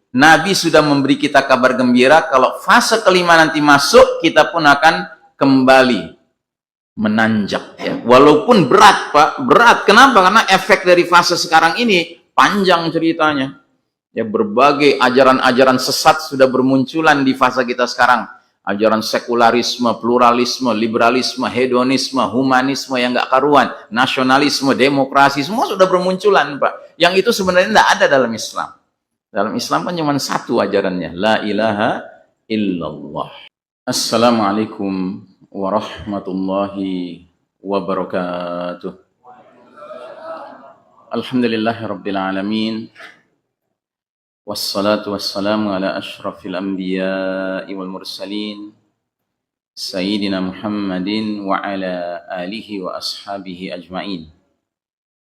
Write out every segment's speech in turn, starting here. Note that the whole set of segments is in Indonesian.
Nabi sudah memberi kita kabar gembira kalau fase kelima nanti masuk, kita pun akan kembali menanjak ya. Walaupun berat Pak, berat. Kenapa? Karena efek dari fase sekarang ini panjang ceritanya. Ya, berbagai ajaran-ajaran sesat sudah bermunculan di fase kita sekarang. Ajaran sekularisme, pluralisme, liberalisme, hedonisme, humanisme yang nggak karuan, nasionalisme, demokrasi, semua sudah bermunculan Pak. Yang itu sebenarnya tidak ada dalam Islam. Dalam Islam kan cuma satu ajarannya, la ilaha illallah. Assalamualaikum warahmatullahi wabarakatuh. Alhamdulillahirabbil alamin. Wassalatu wassalamu ala asyrafil anbiya'i wal mursalin sayyidina Muhammadin wa ala alihi wa ashabihi ajma'in.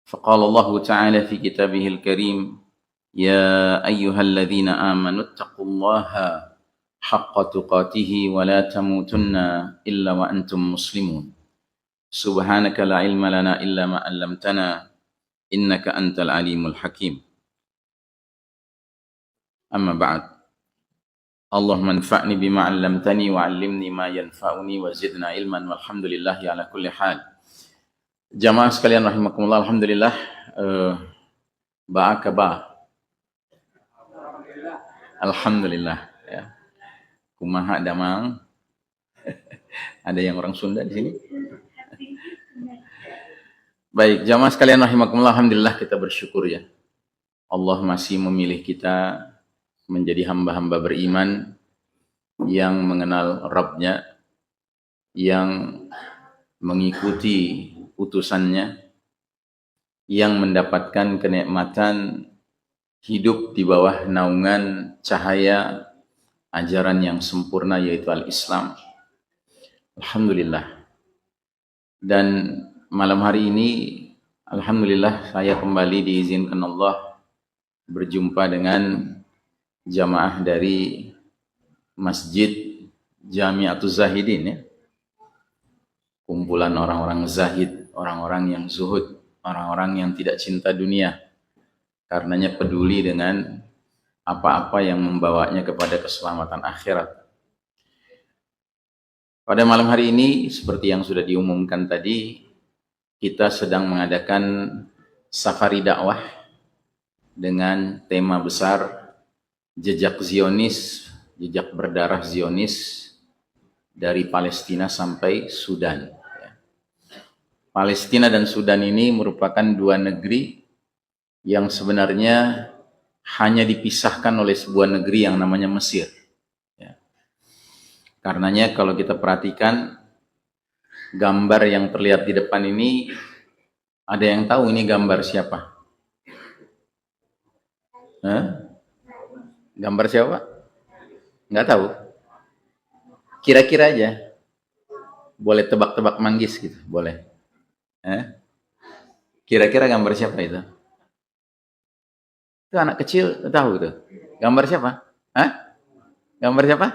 Faqala Allah ta'ala fi kitabihil karim, ya ayyuhalladzina amanu ittaqullaha haqqa tuqatih wa la tamutunna illa wa antum muslimun. Subhanaka la ilma lana illa ma 'allamtana innaka antal alimul hakim. Amma ba'd. Allahumma anfa'ni bima 'allamtani wa 'allimni ma yanfa'uni wa zidna ilman walhamdulillahi ala kulli hal. Jamaah sekalian rahimakumullah, alhamdulillah. Ba'akaba. Alhamdulillah ya. Kumaha damang. Ada yang orang Sunda di sini? Baik, jamaah sekalian rahimakumullah, alhamdulillah kita bersyukur ya. Allah masih memilih kita menjadi hamba-hamba beriman yang mengenal Rabb-Nya, yang mengikuti utusannya, yang mendapatkan kenikmatan hidup di bawah naungan cahaya ajaran yang sempurna yaitu al-Islam. Alhamdulillah. Dan malam hari ini alhamdulillah saya kembali diizinkan Allah berjumpa dengan jamaah dari Masjid Jami'atuz Zahidin ya. Kumpulan orang-orang zahid, orang-orang yang zuhud, orang-orang yang tidak cinta dunia, karenanya peduli dengan apa-apa yang membawanya kepada keselamatan akhirat. Pada malam hari ini, seperti yang sudah diumumkan tadi, kita sedang mengadakan safari dakwah dengan tema besar jejak Zionis, jejak berdarah Zionis dari Palestina sampai Sudan. Palestina dan Sudan ini merupakan dua negeri yang sebenarnya hanya dipisahkan oleh sebuah negeri yang namanya Mesir. Ya. Karenanya kalau kita perhatikan gambar yang terlihat di depan ini, ada yang tahu ini gambar siapa? Gambar siapa? Nggak tahu? Kira-kira aja. Boleh tebak-tebak manggis gitu, boleh. Kira-kira gambar siapa itu? Itu anak kecil tahu tuh. Gambar siapa? Gambar siapa?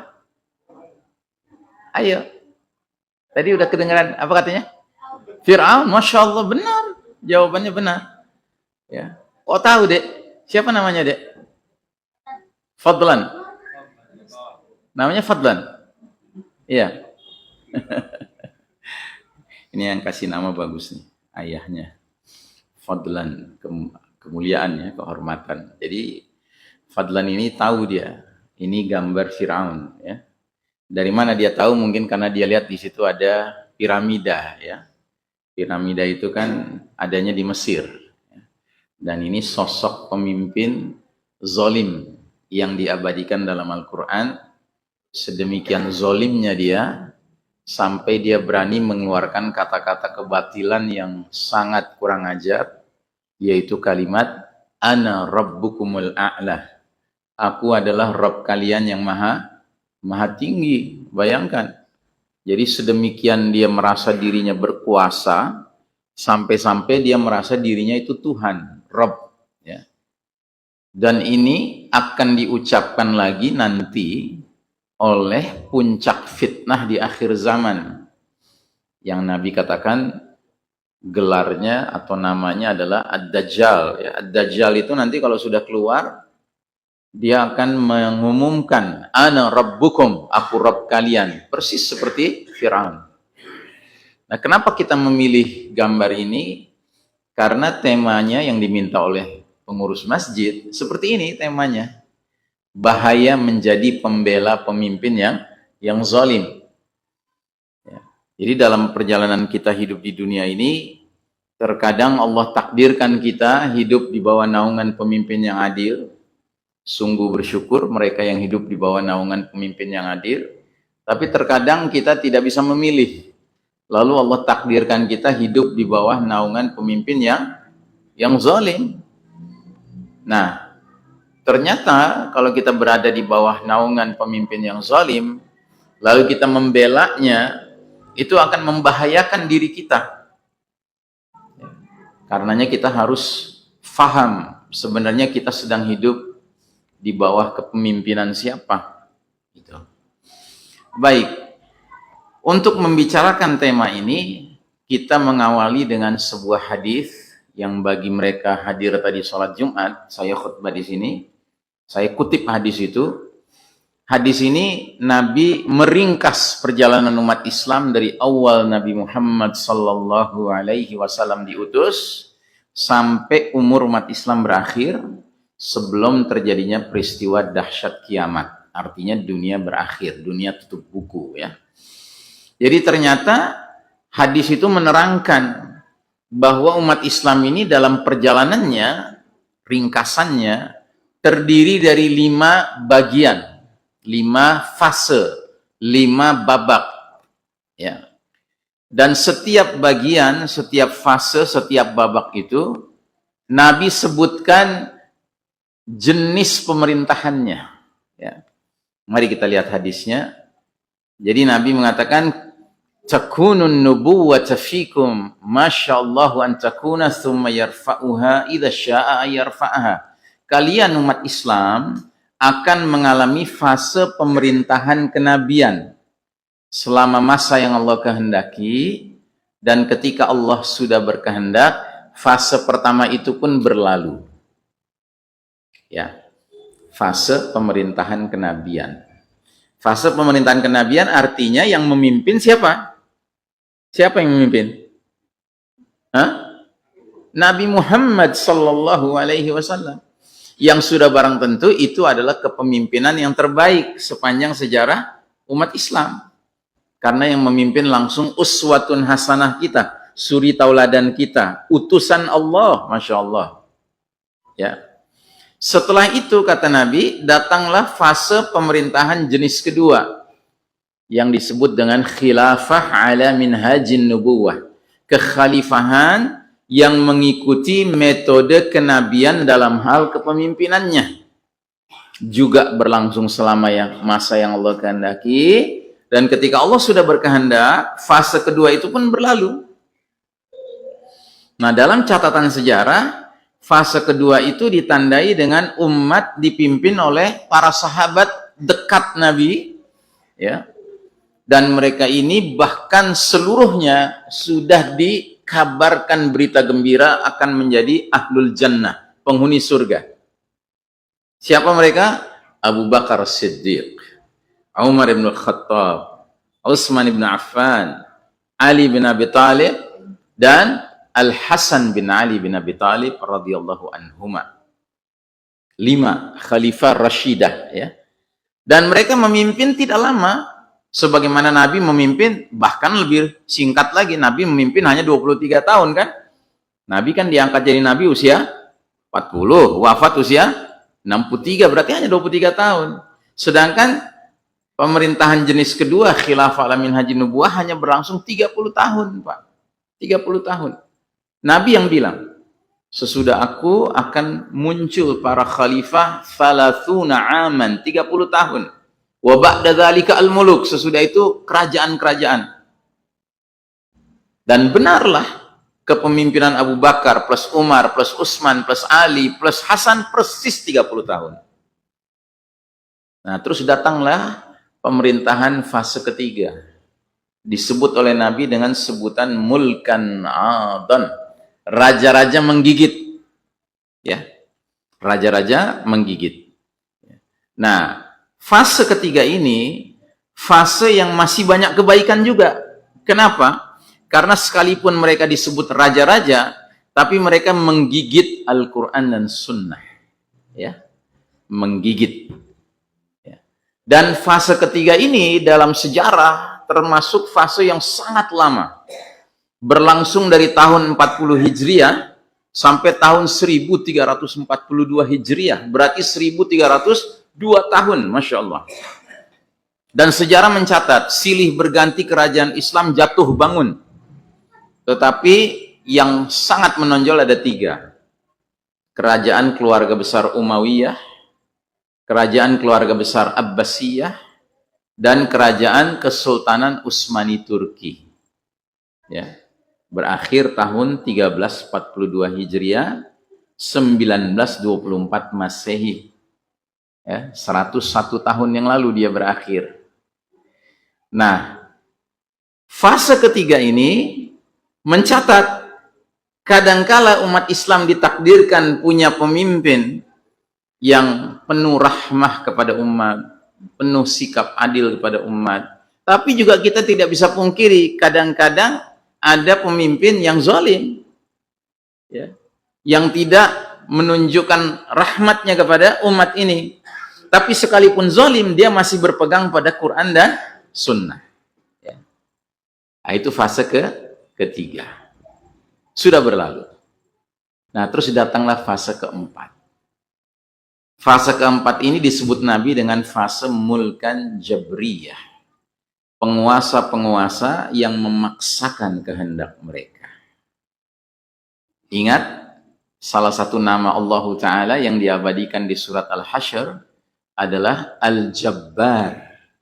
Ayo. Tadi udah kedengaran apa katanya? Fir'aun. Masya Allah, benar. Jawabannya benar. Ya. Kok tahu, Dek? Siapa namanya, Dek? Fadlan. Namanya Fadlan. Iya. Ini yang kasih nama bagus nih, ayahnya. Fadlan, kemuliaan ya, kehormatan. Jadi Fadlan ini tahu dia, ini gambar Firaun ya. Dari mana dia tahu? Mungkin karena dia lihat di situ ada piramida ya. Piramida itu kan adanya di Mesir. Dan ini sosok pemimpin zalim yang diabadikan dalam Al-Quran. Sedemikian zalimnya dia sampai dia berani mengeluarkan kata-kata kebatilan yang sangat kurang ajar, yaitu kalimat ana rabbukumul a'la. Aku adalah Rabb kalian yang maha tinggi. Bayangkan. Jadi sedemikian dia merasa dirinya berkuasa, sampai-sampai dia merasa dirinya itu Tuhan, Rabb. Ya. Dan ini akan diucapkan lagi nanti oleh puncak fitnah di akhir zaman. Yang Nabi katakan gelarnya atau namanya adalah Ad-Dajjal. Ya, Ad-Dajjal itu nanti kalau sudah keluar, dia akan mengumumkan, ana rabbukum, aku Rabb kalian, persis seperti Firaun. Nah, kenapa kita memilih gambar ini? Karena temanya yang diminta oleh pengurus masjid seperti ini temanya. Bahaya menjadi pembela pemimpin yang zalim. Ya. Jadi dalam perjalanan kita hidup di dunia ini, terkadang Allah takdirkan kita hidup di bawah naungan pemimpin yang adil. Sungguh bersyukur mereka yang hidup di bawah naungan pemimpin yang adil. Tapi terkadang kita tidak bisa memilih. Lalu Allah takdirkan kita hidup di bawah naungan pemimpin yang zalim. Nah, ternyata kalau kita berada di bawah naungan pemimpin yang zalim, lalu kita membelanya, itu akan membahayakan diri kita. Karenanya kita harus faham sebenarnya kita sedang hidup di bawah kepemimpinan siapa. Gitu. Baik, untuk membicarakan tema ini, kita mengawali dengan sebuah hadis yang bagi mereka hadir tadi sholat Jumat, saya khutbah di sini, saya kutip hadis itu. Hadis ini Nabi meringkas perjalanan umat Islam dari awal Nabi Muhammad sallallahu alaihi wasallam diutus sampai umur umat Islam berakhir, sebelum terjadinya peristiwa dahsyat kiamat. Artinya dunia berakhir, dunia tutup buku ya. Jadi ternyata hadis itu menerangkan bahwa umat Islam ini dalam perjalanannya, ringkasannya, terdiri dari 5 bagian, 5 fase, 5 babak. Ya. Dan setiap bagian, setiap fase, setiap babak itu, Nabi sebutkan jenis pemerintahannya. Ya. Mari kita lihat hadisnya. Jadi Nabi mengatakan, takunun nubuwwata fikum masyaallahu an takuna thumma yarfa'uha idza syaa yarfa'aha. Kalian umat Islam akan mengalami fase pemerintahan kenabian selama masa yang Allah kehendaki, dan ketika Allah sudah berkehendak, fase pertama itu pun berlalu. Ya, fase pemerintahan kenabian. Fase pemerintahan kenabian artinya yang memimpin siapa? Siapa yang memimpin? Hah? Nabi Muhammad sallallahu alaihi wasallam. Yang sudah barang tentu itu adalah kepemimpinan yang terbaik sepanjang sejarah umat Islam. Karena yang memimpin langsung uswatun hasanah kita, suri tauladan kita, utusan Allah, Masya Allah. Ya. Setelah itu kata Nabi, datanglah fase pemerintahan jenis kedua yang disebut dengan khilafah ala minhajin nubuwah, kekhalifahan yang mengikuti metode kenabian dalam hal kepemimpinannya, juga berlangsung selama masa yang Allah kehendaki, dan ketika Allah sudah berkehendak, fase kedua itu pun berlalu. Nah, dalam catatan sejarah, fase kedua itu ditandai dengan umat dipimpin oleh para sahabat dekat Nabi, ya. Dan mereka ini bahkan seluruhnya sudah dikabarkan berita gembira akan menjadi ahlul jannah, penghuni surga. Siapa mereka? Abu Bakar Siddiq, Umar bin Khattab, Utsman bin Affan, Ali bin Abi Thalib, dan Al-Hasan bin Ali bin Abi Thalib radhiyallahu anhuma. 5 khalifah Rashidah, ya. Dan mereka memimpin tidak lama, sebagaimana Nabi memimpin bahkan lebih singkat lagi. Nabi memimpin hanya 23 tahun kan? Nabi kan diangkat jadi nabi usia 40, wafat usia 63, berarti hanya 23 tahun. Sedangkan pemerintahan jenis kedua khilafah ala minhajin nubuwah hanya berlangsung 30 tahun, Pak. 30 tahun. Nabi yang bilang, sesudah aku akan muncul para khalifah thalathuna aman, 30 tahun. Wa ba'da dzalika al-muluk, sesudah itu kerajaan-kerajaan. Dan benarlah kepemimpinan Abu Bakar plus Umar plus Utsman plus Ali plus Hasan persis 30 tahun. Nah, terus datanglah pemerintahan fase ketiga. Disebut oleh Nabi dengan sebutan mulkan adan. Raja-raja menggigit, ya, raja-raja menggigit. Nah, fase ketiga ini fase yang masih banyak kebaikan juga. Kenapa? Karena sekalipun mereka disebut raja-raja, tapi mereka menggigit Al-Quran dan Sunnah. Ya, menggigit. Ya. Dan fase ketiga ini dalam sejarah termasuk fase yang sangat lama. Berlangsung dari tahun 40 Hijriah sampai tahun 1342 Hijriah. Berarti 1302 tahun, Masya Allah. Dan sejarah mencatat, silih berganti kerajaan Islam jatuh bangun. Tetapi yang sangat menonjol ada 3. Kerajaan keluarga besar Umayyah, kerajaan keluarga besar Abbasiyah, dan kerajaan Kesultanan Utsmani Turki. Ya. Berakhir tahun 1342 Hijriah, 1924 Masehi. Ya, 101 tahun yang lalu dia berakhir. Nah, fase ketiga ini mencatat kadangkala umat Islam ditakdirkan punya pemimpin yang penuh rahmah kepada umat, penuh sikap adil kepada umat. Tapi juga kita tidak bisa pungkiri kadang-kadang ada pemimpin yang zalim, ya, yang tidak menunjukkan rahmatnya kepada umat ini. Tapi sekalipun zalim, dia masih berpegang pada Quran dan Sunnah. Ya. Nah, itu fase ketiga. Sudah berlalu. Nah, terus datanglah fase keempat. Fase keempat ini disebut Nabi dengan fase mulkan jabriyah. Penguasa-penguasa yang memaksakan kehendak mereka. Ingat, salah satu nama Allah Ta'ala yang diabadikan di surat Al-Hasyr adalah Al-Jabbar.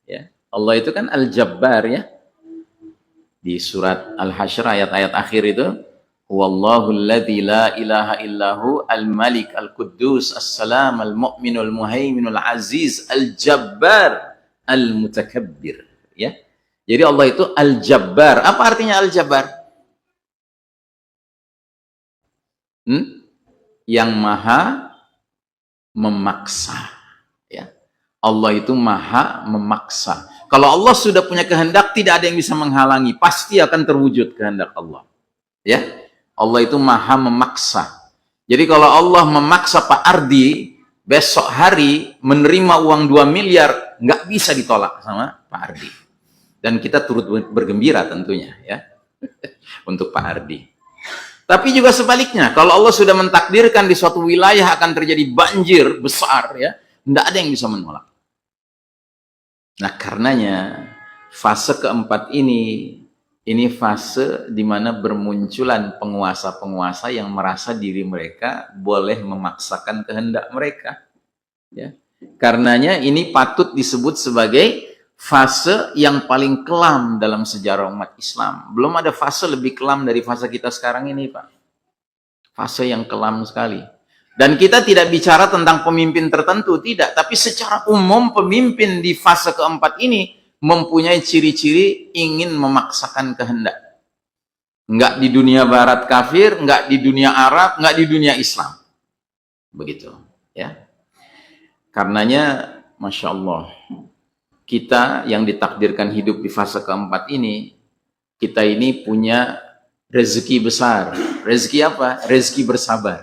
Ya. Allah itu kan Al-Jabbar, ya. Di surat Al-Hasyr ayat-ayat akhir itu, Wallahu alladzi la ilaha illahu al-malik al-quddus as-salam al-mu'minul muhaiminul aziz al-jabbar al-mutakabbir. Ya. Jadi Allah itu Al-Jabbar. Apa artinya Al-Jabbar? Yang maha memaksa. Ya. Allah itu maha memaksa. Kalau Allah sudah punya kehendak, tidak ada yang bisa menghalangi. Pasti akan terwujud kehendak Allah. Ya. Allah itu maha memaksa. Jadi kalau Allah memaksa Pak Ardi besok hari menerima uang 2 miliar, nggak bisa ditolak sama Pak Ardi. Dan kita turut bergembira tentunya, ya, untuk Pak Ardi. Tapi juga sebaliknya, kalau Allah sudah mentakdirkan di suatu wilayah akan terjadi banjir besar, ya, tidak ada yang bisa menolak. Nah, karenanya fase keempat ini fase di mana bermunculan penguasa-penguasa yang merasa diri mereka boleh memaksakan kehendak mereka. Ya. Karenanya ini patut disebut sebagai fase yang paling kelam dalam sejarah umat Islam. Belum ada fase lebih kelam dari fase kita sekarang ini, Pak. Fase yang kelam sekali. Dan kita tidak bicara tentang pemimpin tertentu, tidak. Tapi secara umum pemimpin di fase keempat ini mempunyai ciri-ciri ingin memaksakan kehendak. Enggak di dunia barat kafir, enggak di dunia Arab, enggak di dunia Islam. Begitu. Ya. Karenanya, Masya Allah, kita yang ditakdirkan hidup di fase keempat ini, kita ini punya rezeki besar. Rezeki apa? Rezeki bersabar.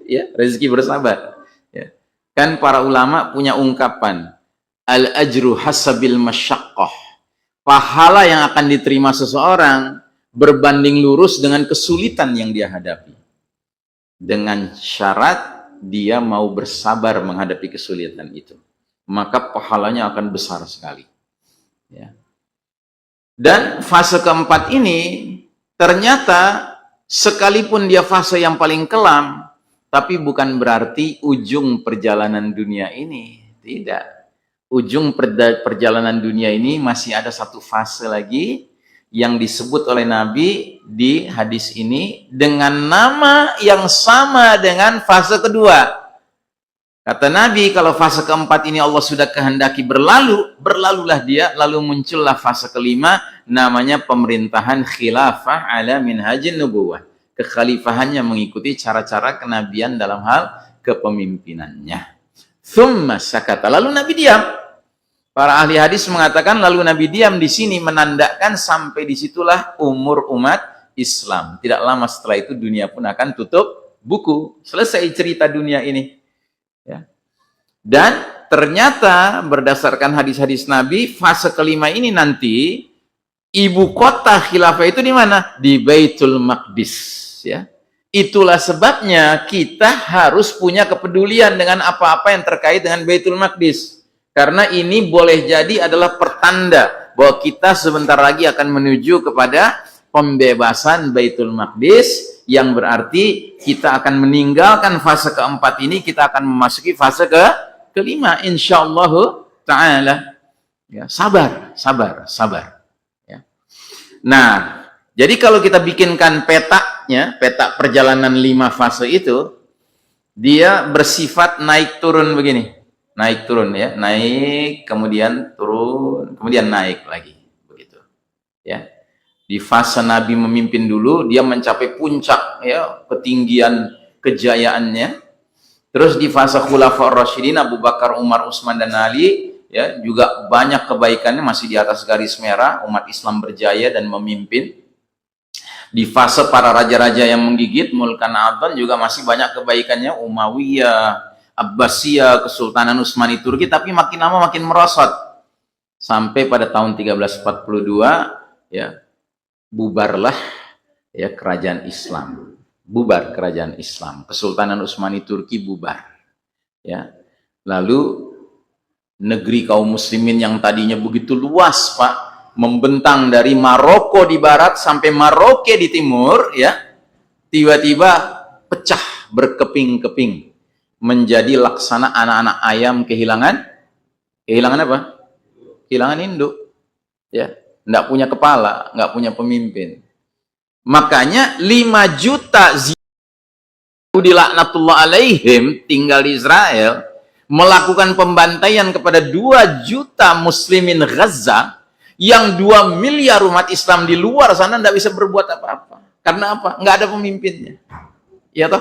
Ya, rezeki bersabar. Ya. Kan para ulama punya ungkapan, al-ajru hasabil masyaqqah. Pahala yang akan diterima seseorang berbanding lurus dengan kesulitan yang dia hadapi. Dengan syarat dia mau bersabar menghadapi kesulitan itu, maka pahalanya akan besar sekali. Ya. Dan fase keempat ini ternyata sekalipun dia fase yang paling kelam, tapi bukan berarti ujung perjalanan dunia ini. Tidak. Ujung perjalanan dunia ini masih ada satu fase lagi yang disebut oleh Nabi di hadis ini dengan nama yang sama dengan fase kedua. Kata Nabi, kalau fase keempat ini Allah sudah kehendaki berlalu, berlalulah dia, lalu muncullah fase kelima, namanya pemerintahan khilafah ala minhajin nubuwah. Kekhalifahannya mengikuti cara-cara kenabian dalam hal kepemimpinannya. Thumma sakata. Lalu Nabi diam. Para ahli hadis mengatakan lalu Nabi diam di sini menandakan sampai disitulah umur umat Islam. Tidak lama setelah itu dunia pun akan tutup buku. Selesai cerita dunia ini. Ya. Dan ternyata berdasarkan hadis-hadis Nabi, fase kelima ini nanti ibu kota khilafah itu di mana? Di Baitul Maqdis. Ya. Itulah sebabnya kita harus punya kepedulian dengan apa-apa yang terkait dengan Baitul Maqdis. Karena ini boleh jadi adalah pertanda bahwa kita sebentar lagi akan menuju kepada pembebasan Baitul Maqdis, yang berarti kita akan meninggalkan fase keempat ini, kita akan memasuki fase kelima insyaallah ta'ala. Ya, sabar. Ya. Nah, jadi kalau kita bikinkan petanya, peta perjalanan 5 fase itu, dia bersifat naik turun begini. Naik turun ya, naik, kemudian turun, kemudian naik lagi. Begitu. Ya. Di fase Nabi memimpin dulu, dia mencapai puncak ya, ketinggian kejayaannya. Terus di fase Khulafaur Rasyidin, Abu Bakar, Umar, Utsman dan Ali, ya, juga banyak kebaikannya, masih di atas garis merah, umat Islam berjaya dan memimpin. Di fase para raja-raja yang menggigit, Mulkan Adhan, juga masih banyak kebaikannya, Umayyah, Abbasiyah, Kesultanan Utsmani Turki, tapi makin lama makin merosot. Sampai pada tahun 1342, ya, bubarlah ya kerajaan Islam. Bubar kerajaan Islam. Kesultanan Utsmani Turki bubar. Ya. Lalu negeri kaum muslimin yang tadinya begitu luas, Pak, membentang dari Maroko di barat sampai Maroke di timur, ya, tiba-tiba pecah berkeping-keping menjadi laksana anak-anak ayam kehilangan apa? Kehilangan induk, ya, nggak punya kepala, nggak punya pemimpin. Makanya 5 juta Yahudi laknatullah alaihim tinggal di Israel, melakukan pembantaian kepada 2 juta muslimin Gaza, yang 2 miliar umat Islam di luar sana tidak bisa berbuat apa-apa. Karena apa? Nggak ada pemimpinnya. Ya toh?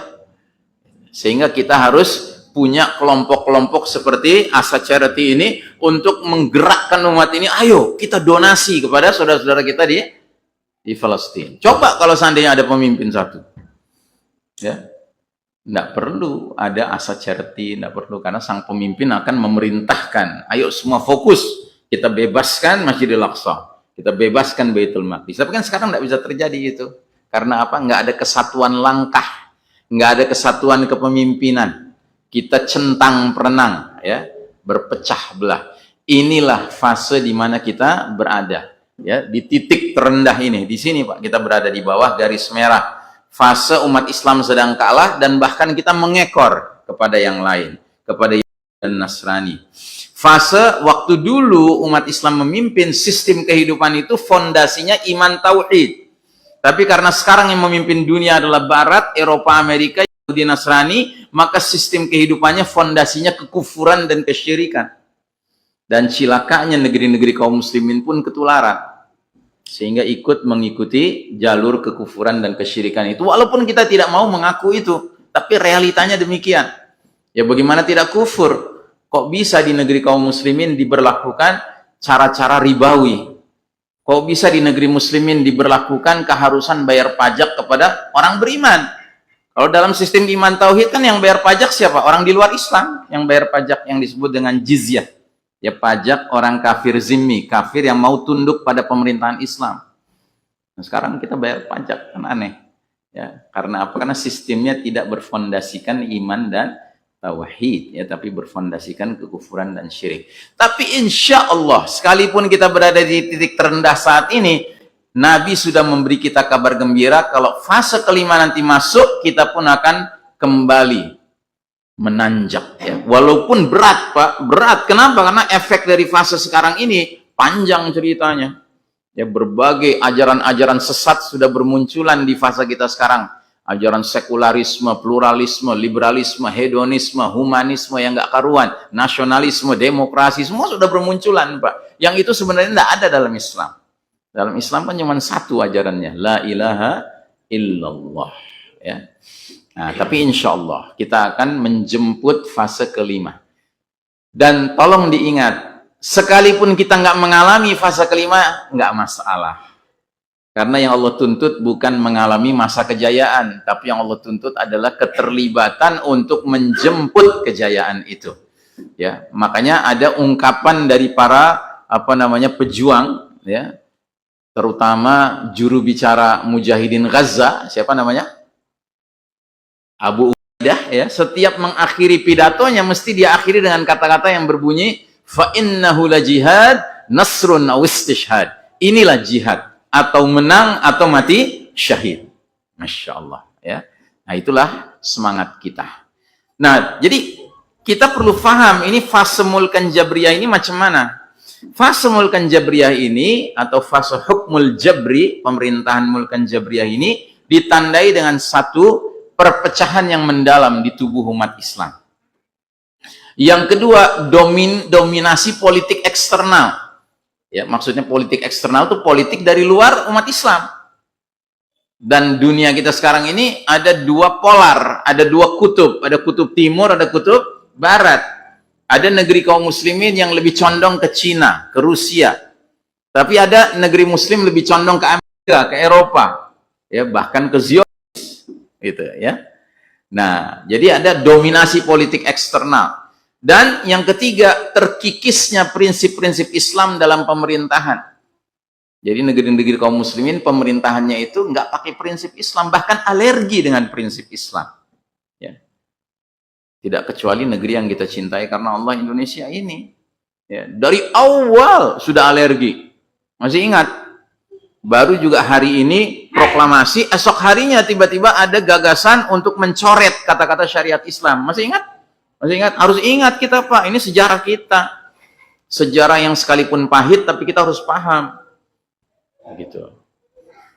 Sehingga kita harus punya kelompok-kelompok seperti Asa Charity ini untuk menggerakkan umat ini. Ayo kita donasi kepada saudara-saudara kita di Palestina. Coba kalau seandainya ada pemimpin satu. Ya. Tidak perlu ada Asa Charity, tidak perlu, karena sang pemimpin akan memerintahkan. Ayo semua fokus. Kita bebaskan Masjidil Aqsa, kita bebaskan Baitul Maqdis. Tapi kan sekarang tidak bisa terjadi itu. Karena apa? Nggak ada kesatuan langkah, nggak ada kesatuan kepemimpinan. Kita centang perenang, ya, berpecah belah. Inilah fase di mana kita berada, ya, di titik terendah ini. Di sini, Pak, kita berada di bawah garis merah. Fase umat Islam sedang kalah dan bahkan kita mengekor kepada yang lain, kepada yang Nasrani. Fase waktu dulu umat Islam memimpin, sistem kehidupan itu fondasinya iman tauhid. Tapi karena sekarang yang memimpin dunia adalah Barat, Eropa, Amerika, Yahudi, Nasrani, maka sistem kehidupannya fondasinya kekufuran dan kesyirikan. Dan cilakanya negeri-negeri kaum muslimin pun ketularan. Sehingga ikut mengikuti jalur kekufuran dan kesyirikan itu. Walaupun kita tidak mau mengaku itu, tapi realitanya demikian. Ya bagaimana tidak kufur? Kok bisa di negeri kaum muslimin diberlakukan cara-cara ribawi? Kok bisa di negeri muslimin diberlakukan keharusan bayar pajak kepada orang beriman? Kalau dalam sistem iman tauhid kan yang bayar pajak siapa? Orang di luar Islam yang bayar pajak, yang disebut dengan jizyah. Ya pajak orang kafir zimmi, kafir yang mau tunduk pada pemerintahan Islam. Nah, sekarang kita bayar pajak, kan aneh. Ya, karena apa? Karena sistemnya tidak berfondasikan iman dan tauhid, ya, tapi berfondasikan kekufuran dan syirik. Tapi insya Allah, sekalipun kita berada di titik terendah saat ini, Nabi sudah memberi kita kabar gembira kalau fase kelima nanti masuk, kita pun akan kembali menanjak. Ya. Walaupun berat, Pak, berat. Kenapa? Karena efek dari fase sekarang ini panjang ceritanya. Ya, berbagai ajaran-ajaran sesat sudah bermunculan di fase kita sekarang. Ajaran sekularisme, pluralisme, liberalisme, hedonisme, humanisme yang nggak karuan, nasionalisme, demokrasi, semua sudah bermunculan, Pak. Yang itu sebenarnya tidak ada dalam Islam. Dalam Islam kan cuma satu ajarannya, la ilaha illallah. Ya. Nah, tapi insya Allah kita akan menjemput fase kelima. Dan tolong diingat, sekalipun kita nggak mengalami fase kelima, nggak masalah. Karena yang Allah tuntut bukan mengalami masa kejayaan, tapi yang Allah tuntut adalah keterlibatan untuk menjemput kejayaan itu. Ya, makanya ada ungkapan dari para pejuang, ya, terutama juru bicara Mujahidin Gaza, siapa namanya? Abu Ubaidah, ya, setiap mengakhiri pidatonya mesti dia akhiri dengan kata-kata yang berbunyi fa innahu la jihad nasrun aw istishhad. Inilah jihad, atau menang atau mati syahid. Masya Allah, ya. Nah, itulah semangat kita. Nah, jadi kita perlu faham ini fase mulkan jabriyah ini macam mana. Fase mulkan jabriyah ini atau fase hukmul jabri, pemerintahan mulkan jabriyah ini ditandai dengan satu perpecahan yang mendalam di tubuh umat Islam. Yang kedua, dominasi politik eksternal. Ya, maksudnya politik eksternal itu politik dari luar umat Islam. Dan dunia kita sekarang ini ada dua polar, ada dua kutub, ada kutub timur, ada kutub barat. Ada negeri kaum muslimin yang lebih condong ke Cina, ke Rusia. Tapi ada negeri muslim lebih condong ke Amerika, ke Eropa, ya, bahkan ke Zionis, gitu, ya. Nah, jadi ada dominasi politik eksternal. Dan yang ketiga, terkikisnya prinsip-prinsip Islam dalam pemerintahan. Jadi negeri-negeri kaum muslimin pemerintahannya itu nggak pakai prinsip Islam, bahkan alergi dengan prinsip Islam. Ya. Tidak kecuali negeri yang kita cintai karena Allah, Indonesia ini. Ya. Dari awal sudah alergi. Masih ingat? Baru juga hari ini proklamasi, esok harinya tiba-tiba ada gagasan untuk mencoret kata-kata syariat Islam. Masih ingat? Masih ingat? Harus ingat kita, Pak, ini sejarah kita. Sejarah yang sekalipun pahit, tapi kita harus paham. Gitu.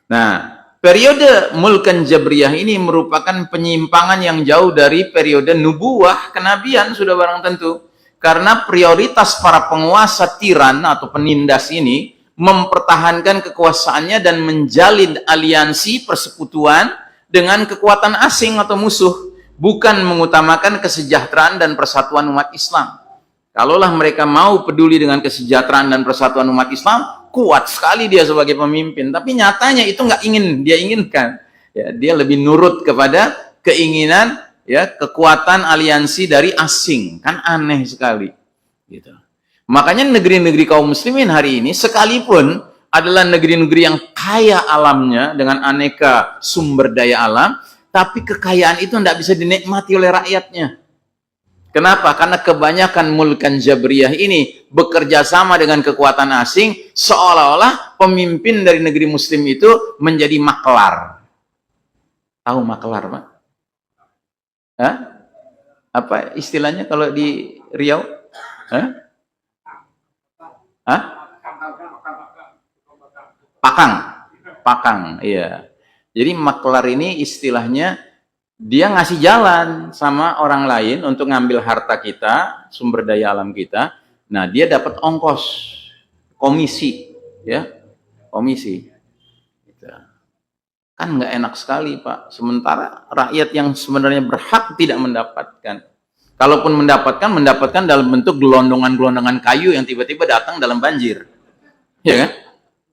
Nah, periode mulkan jabriyah ini merupakan penyimpangan yang jauh dari periode nubuwah, kenabian, sudah barang tentu. Karena prioritas para penguasa tiran atau penindas ini mempertahankan kekuasaannya dan menjalin aliansi persekutuan dengan kekuatan asing atau musuh. Bukan mengutamakan kesejahteraan dan persatuan umat Islam. Kalaulah mereka mau peduli dengan kesejahteraan dan persatuan umat Islam, kuat sekali dia sebagai pemimpin. Tapi nyatanya itu nggak dia inginkan. Ya, dia lebih nurut kepada keinginan, ya, kekuatan aliansi dari asing. Kan aneh sekali. Gitu. Makanya negeri-negeri kaum muslimin hari ini sekalipun adalah negeri-negeri yang kaya alamnya dengan aneka sumber daya alam, tapi kekayaan itu tidak bisa dinikmati oleh rakyatnya. Kenapa? Karena kebanyakan mulkan jabriyah ini bekerja sama dengan kekuatan asing, seolah-olah pemimpin dari negeri muslim itu menjadi maklar. Tahu maklar, Pak? Hah? Apa istilahnya kalau di Riau? Hah? Hah? Pakang, iya. Jadi maklar ini istilahnya dia ngasih jalan sama orang lain untuk ngambil harta kita, sumber daya alam kita. Nah, dia dapat ongkos, komisi, ya, komisi. Gitu. Kan nggak enak sekali, Pak. Sementara rakyat yang sebenarnya berhak tidak mendapatkan. Kalaupun mendapatkan dalam bentuk gelondongan-gelondongan kayu yang tiba-tiba datang dalam banjir, ya kan?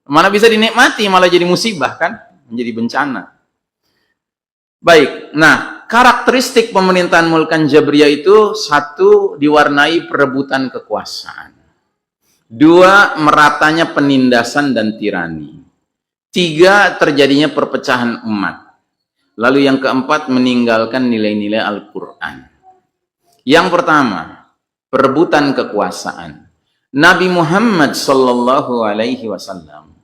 Mana bisa dinikmati, malah jadi musibah, kan? Menjadi bencana. Baik, nah karakteristik pemerintahan mulkan jabriyah itu satu, diwarnai perebutan kekuasaan. Dua, meratanya penindasan dan tirani. Tiga, terjadinya perpecahan umat. Lalu yang keempat, meninggalkan nilai-nilai Al-Quran. Yang pertama, perebutan kekuasaan. Nabi Muhammad Sallallahu Alaihi Wasallam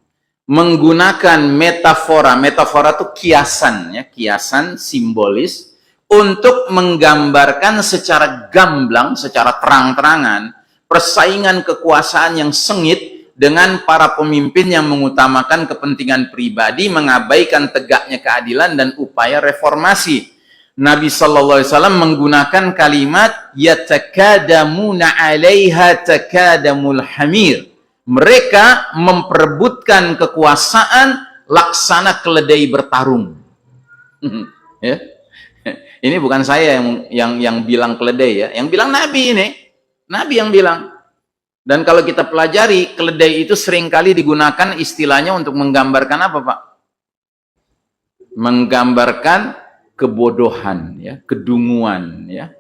menggunakan metafora itu kiasan, ya, kiasan simbolis untuk menggambarkan secara gamblang, secara terang-terangan persaingan kekuasaan yang sengit dengan para pemimpin yang mengutamakan kepentingan pribadi, mengabaikan tegaknya keadilan dan upaya reformasi. Nabi Sallallahu Alaihi Wasallam menggunakan kalimat yatakadamuna 'alaiha takadamul hamir. Mereka memperebutkan kekuasaan laksana keledai bertarung. Ya. Ini bukan saya yang bilang keledai, ya, yang bilang Nabi ini. Nabi yang bilang. Dan kalau kita pelajari, keledai itu seringkali digunakan istilahnya untuk menggambarkan apa, Pak? Menggambarkan kebodohan, ya, kedunguan, ya.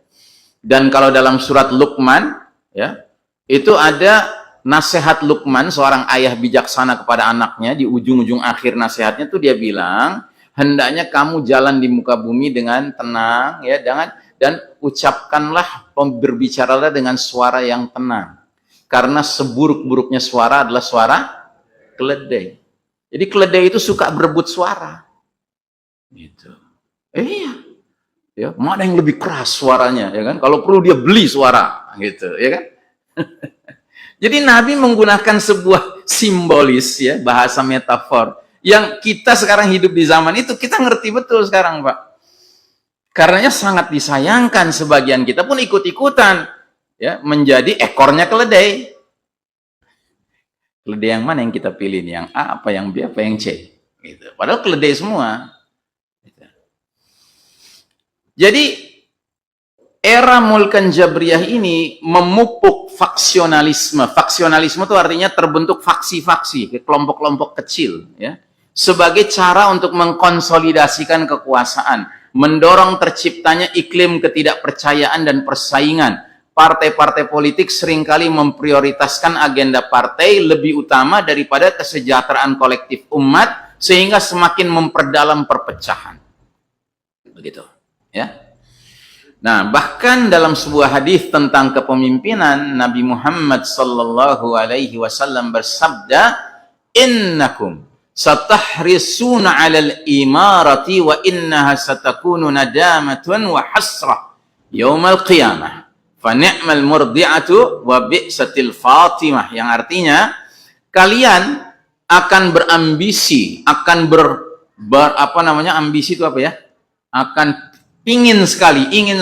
Dan kalau dalam surat Luqman, ya, itu ada nasihat Luqman, seorang ayah bijaksana kepada anaknya. Di ujung-ujung akhir nasihatnya tuh dia bilang, hendaknya kamu jalan di muka bumi dengan tenang, ya, dan ucapkanlah, berbicaralah dengan suara yang tenang. Karena seburuk-buruknya suara adalah suara keledai. Jadi keledai itu suka berebut suara. Gitu. Iya. Ya, mana yang lebih keras suaranya, ya kan? Kalau perlu dia beli suara, gitu, ya kan? Jadi Nabi menggunakan sebuah simbolis, ya, bahasa metafor yang kita sekarang hidup di zaman itu kita ngerti betul sekarang, Pak. Karenanya sangat disayangkan sebagian kita pun ikut-ikutan, ya, menjadi ekornya keledai. Keledai yang mana yang kita pilih nih? Yang A apa yang B apa yang C? Gitu. Padahal keledai semua. Gitu. Jadi era Mulkan Jabriyah ini memupuk faksionalisme. Faksionalisme itu artinya terbentuk faksi-faksi, kelompok-kelompok kecil, ya, sebagai cara untuk mengkonsolidasikan kekuasaan, mendorong terciptanya iklim ketidakpercayaan dan persaingan. Partai-partai politik seringkali memprioritaskan agenda partai lebih utama daripada kesejahteraan kolektif umat, sehingga semakin memperdalam perpecahan. Begitu, ya. Nah, bahkan dalam sebuah hadis tentang kepemimpinan, Nabi Muhammad sallallahu alaihi wasallam bersabda, "Innakum satahrisuna 'alal imarati wa innaha satakunu nadamatun wa hasrah yaumal qiyamah. Fa ni'mal murdi'atu wa bi'satil fatimah." Yang artinya, kalian akan berambisi, akan ambisi itu apa ya? Akan ingin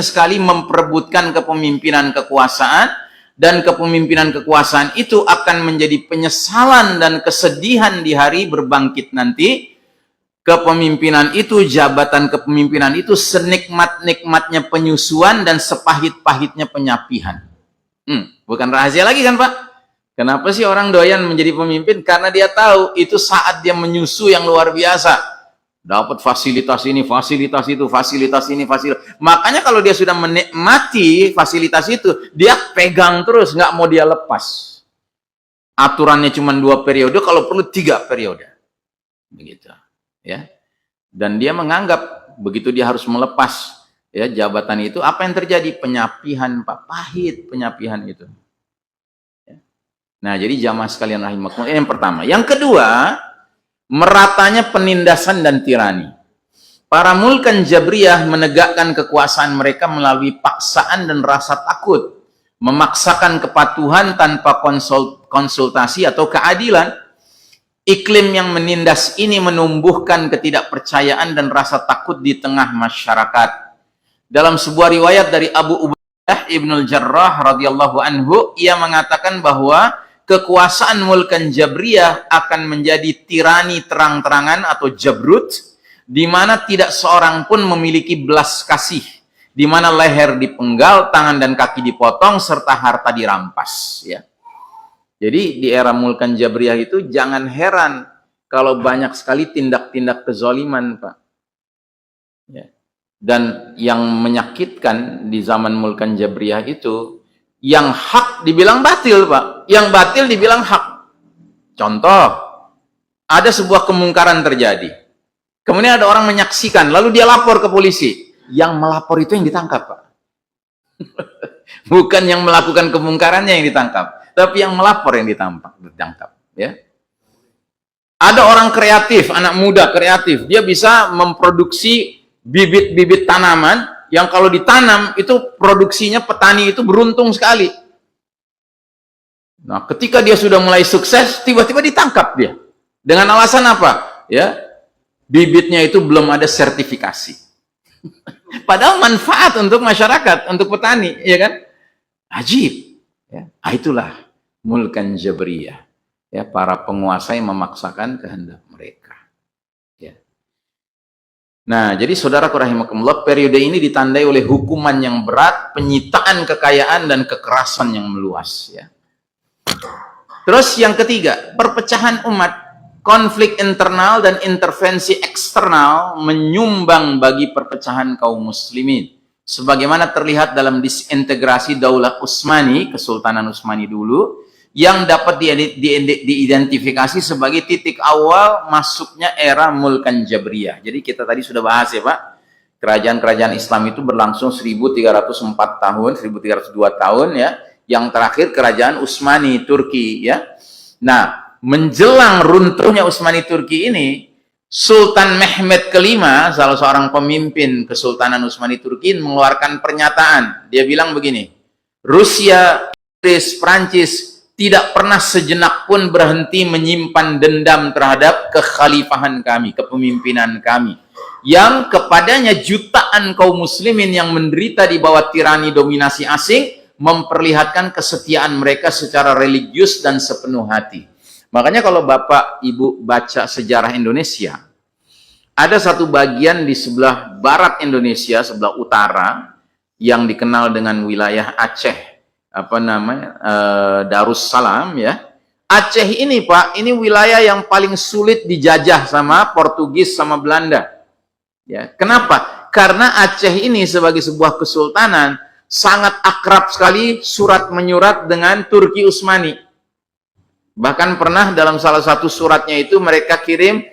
sekali memperebutkan kepemimpinan kekuasaan, dan kepemimpinan kekuasaan itu akan menjadi penyesalan dan kesedihan di hari berbangkit nanti. Kepemimpinan itu, jabatan kepemimpinan itu senikmat-nikmatnya penyusuan dan sepahit-pahitnya penyapihan. Bukan rahasia lagi kan, Pak? Kenapa sih orang doyan menjadi pemimpin? Karena dia tahu itu saat dia menyusu yang luar biasa. Dapat fasilitas ini, fasilitas itu, fasilitas ini, fasilitas. Makanya kalau dia sudah menikmati fasilitas itu, dia pegang terus, nggak mau dia lepas. Aturannya cuma 2 periode, kalau perlu 3 periode. Begitu, ya. Dan dia menganggap begitu dia harus melepas, ya, jabatan itu, apa yang terjadi? Penyapihan, Pak, pahit penyapihan itu. Ya. Nah, jadi jamaah sekalian rahimakumullah, yang pertama. Yang kedua, meratanya penindasan dan tirani. Para Mulkan Jabriyah menegakkan kekuasaan mereka melalui paksaan dan rasa takut, memaksakan kepatuhan tanpa konsultasi atau keadilan. Iklim yang menindas ini menumbuhkan ketidakpercayaan dan rasa takut di tengah masyarakat. Dalam sebuah riwayat dari Abu Ubaidah Ibnul Jarrah radhiyallahu anhu, ia mengatakan bahwa kekuasaan Mulkan Jabriyah akan menjadi tirani terang-terangan atau jabrut, di mana tidak seorang pun memiliki belas kasih, di mana leher dipenggal, tangan dan kaki dipotong, serta harta dirampas. Ya. Jadi di era Mulkan Jabriyah itu jangan heran kalau banyak sekali tindak-tindak kezaliman, Pak. Ya. Dan yang menyakitkan di zaman Mulkan Jabriyah itu, yang hak dibilang batil, Pak. Yang batil dibilang hak. Contoh, ada sebuah kemungkaran terjadi. Kemudian ada orang menyaksikan, lalu dia lapor ke polisi. Yang melapor itu yang ditangkap, Pak. Bukan yang melakukan kemungkarannya yang ditangkap, tapi yang melapor yang ditangkap. Ya. Ada orang kreatif, anak muda kreatif. Dia bisa memproduksi bibit-bibit tanaman yang kalau ditanam itu produksinya petani itu beruntung sekali. Nah, ketika dia sudah mulai sukses, tiba-tiba ditangkap dia. Dengan alasan apa? Ya, bibitnya itu belum ada sertifikasi. Padahal manfaat untuk masyarakat, untuk petani, ya kan? Ajib. Ya. Nah, itulah Mulkan Jabriyah. Ya, para penguasa yang memaksakan kehendak mereka. Ya. Nah, jadi saudaraku rahimakumullah, periode ini ditandai oleh hukuman yang berat, penyitaan kekayaan dan kekerasan yang meluas ya. Terus yang ketiga, perpecahan umat, konflik internal dan intervensi eksternal menyumbang bagi perpecahan kaum muslimin. Sebagaimana terlihat dalam disintegrasi Daulah Utsmani, Kesultanan Utsmani dulu, yang dapat diidentifikasi sebagai titik awal masuknya era Mulkan Jabriyah. Jadi kita tadi sudah bahas ya Pak, kerajaan-kerajaan Islam itu berlangsung 1304 tahun, 1302 tahun ya. Yang terakhir kerajaan Utsmani Turki ya. Nah, menjelang runtuhnya Utsmani Turki ini, Sultan Mehmed kelima, salah seorang pemimpin Kesultanan Utsmani Turki, mengeluarkan pernyataan. Dia bilang begini, Rusia, Inggris, Prancis tidak pernah sejenak pun berhenti menyimpan dendam terhadap kekhalifahan kami, kepemimpinan kami, yang kepadanya jutaan kaum muslimin yang menderita di bawah tirani dominasi asing memperlihatkan kesetiaan mereka secara religius dan sepenuh hati. Makanya kalau Bapak Ibu baca sejarah Indonesia, ada satu bagian di sebelah barat Indonesia, sebelah utara, yang dikenal dengan wilayah Aceh, Darussalam ya. Aceh ini Pak, ini wilayah yang paling sulit dijajah sama Portugis sama Belanda. Ya, kenapa? Karena Aceh ini sebagai sebuah kesultanan sangat akrab sekali surat menyurat dengan Turki Utsmani. Bahkan pernah dalam salah satu suratnya itu mereka kirim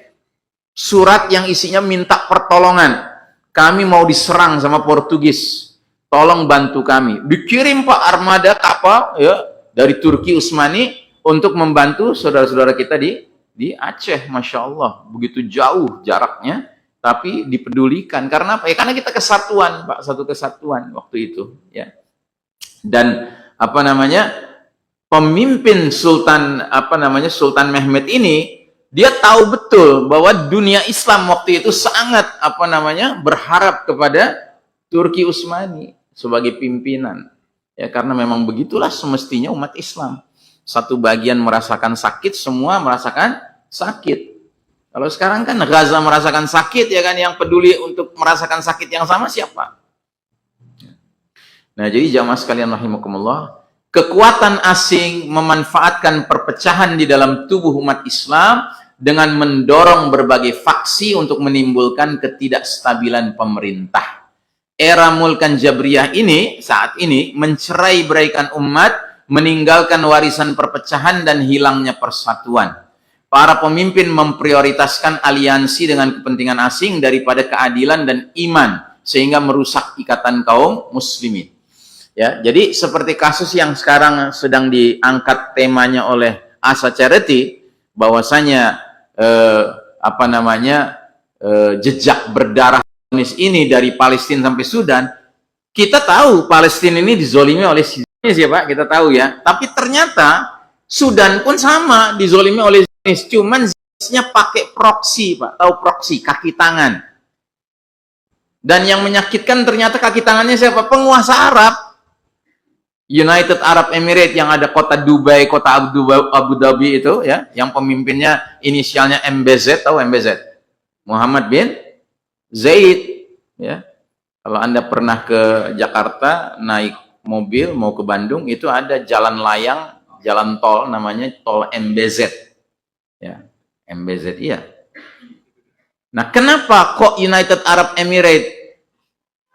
surat yang isinya minta pertolongan. Kami mau diserang sama Portugis. Tolong bantu kami. Dikirim Pak armada kapal ya dari Turki Utsmani untuk membantu saudara-saudara kita di Aceh. Masya Allah. Begitu jauh jaraknya. Tapi dipedulikan. Karena apa? Ya, karena kita kesatuan, Pak. Satu kesatuan waktu itu. Ya. Dan pemimpin Sultan Mehmed ini, dia tahu betul bahwa dunia Islam waktu itu sangat berharap kepada Turki Utsmani sebagai pimpinan. Ya, karena memang begitulah semestinya umat Islam. Satu bagian merasakan sakit, semua merasakan sakit. Kalau sekarang kan Gaza merasakan sakit, ya kan, yang peduli untuk merasakan sakit yang sama siapa? Nah, jadi jamaah sekalian rahimakumullah, kekuatan asing memanfaatkan perpecahan di dalam tubuh umat Islam dengan mendorong berbagai faksi untuk menimbulkan ketidakstabilan pemerintah. Era Mulkan Jabriyah ini, saat ini, mencerai-beraikan umat, meninggalkan warisan perpecahan dan hilangnya persatuan. Para pemimpin memprioritaskan aliansi dengan kepentingan asing daripada keadilan dan iman, sehingga merusak ikatan kaum muslimin. Ya, jadi seperti kasus yang sekarang sedang diangkat temanya oleh Asa Charity, bahwasanya jejak berdarah ini dari Palestina sampai Sudan. Kita tahu Palestina ini dizolimi oleh Zionis ya Pak, kita tahu ya. Tapi ternyata Sudan pun sama dizolimi oleh Zionis, cuman Zionisnya pakai proksi Pak, tahu proksi, kaki tangan. Dan yang menyakitkan ternyata kaki tangannya siapa? Penguasa Arab. United Arab Emirates yang ada kota Dubai, kota Abu Dhabi itu ya, yang pemimpinnya inisialnya MBZ, tahu MBZ? Muhammad bin Zaid ya. Kalau Anda pernah ke Jakarta naik mobil mau ke Bandung, itu ada jalan layang, jalan tol namanya tol MBZ. Ya, MBZ iya. Nah, kenapa kok United Arab Emirates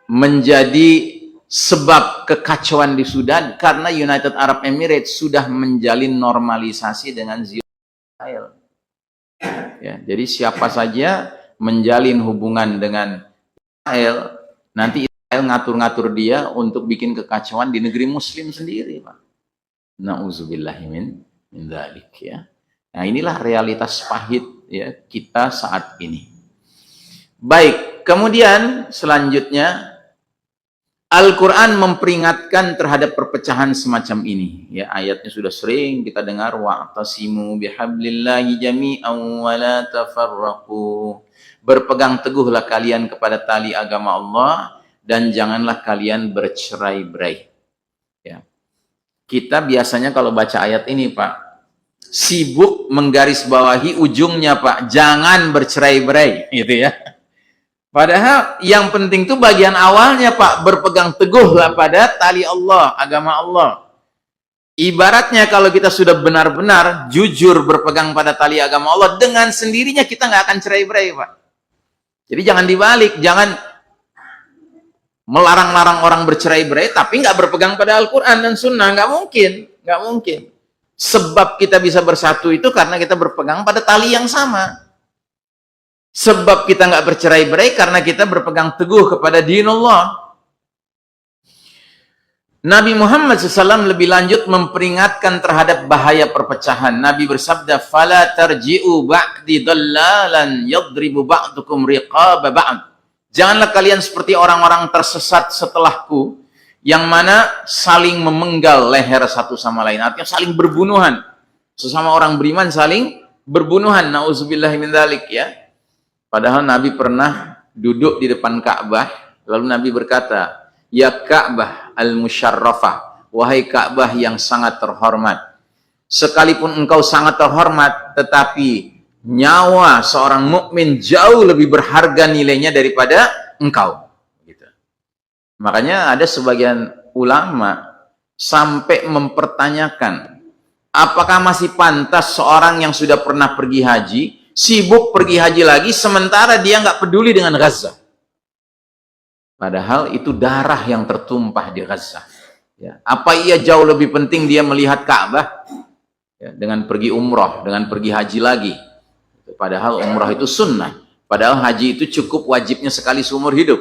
menjadi sebab kekacauan di Sudan? Karena United Arab Emirates sudah menjalin normalisasi dengan Israel. Ya, jadi siapa saja menjalin hubungan dengan Israel, nanti Israel ngatur-ngatur dia untuk bikin kekacauan di negeri Muslim sendiri, Pak. Nauzubillahi min dzalik ya. Nah, inilah realitas pahit ya kita saat ini. Baik, kemudian selanjutnya Al-Quran memperingatkan terhadap perpecahan semacam ini. Ya, ayatnya sudah sering kita dengar, wa'tasimu bihablillahi jami'an wa la tafarraqu. Berpegang teguhlah kalian kepada tali agama Allah dan janganlah kalian bercerai-berai. Ya. Kita biasanya kalau baca ayat ini, Pak, sibuk menggarisbawahi ujungnya, Pak, jangan bercerai-berai, gitu ya. Padahal yang penting tuh bagian awalnya, Pak, berpegang teguhlah pada tali Allah, agama Allah. Ibaratnya kalau kita sudah benar-benar jujur berpegang pada tali agama Allah, dengan sendirinya kita nggak akan cerai-berai, Pak. Jadi jangan dibalik, jangan melarang-larang orang bercerai-berai tapi nggak berpegang pada Al-Quran dan Sunnah. Nggak mungkin, nggak mungkin. Sebab kita bisa bersatu itu karena kita berpegang pada tali yang sama. Sebab kita nggak bercerai-berai karena kita berpegang teguh kepada dinullah. Nabi Muhammad SAW lebih lanjut memperingatkan terhadap bahaya perpecahan. Nabi bersabda, "Fala tarji'u ba'di dallalan yadribu ba'dukum riqaba ba'd." Janganlah kalian seperti orang-orang tersesat setelahku, yang mana saling memenggal leher satu sama lain. Artinya saling berbunuhan. Sesama orang beriman saling berbunuhan. Nauzubillahi min dzalik, ya. Padahal Nabi pernah duduk di depan Ka'bah, lalu Nabi berkata, "Ya Ka'bah al-musyarrafah, wahai Ka'bah yang sangat terhormat. Sekalipun engkau sangat terhormat, tetapi nyawa seorang mukmin jauh lebih berharga nilainya daripada engkau." Gitu. Makanya ada sebagian ulama sampai mempertanyakan, apakah masih pantas seorang yang sudah pernah pergi haji sibuk pergi haji lagi sementara dia nggak peduli dengan Gaza. Padahal itu darah yang tertumpah di Gaza. Ya. Apa ia jauh lebih penting dia melihat Ka'bah, ya, dengan pergi umroh, dengan pergi haji lagi? Padahal umroh itu sunnah. Padahal haji itu cukup wajibnya sekali seumur hidup.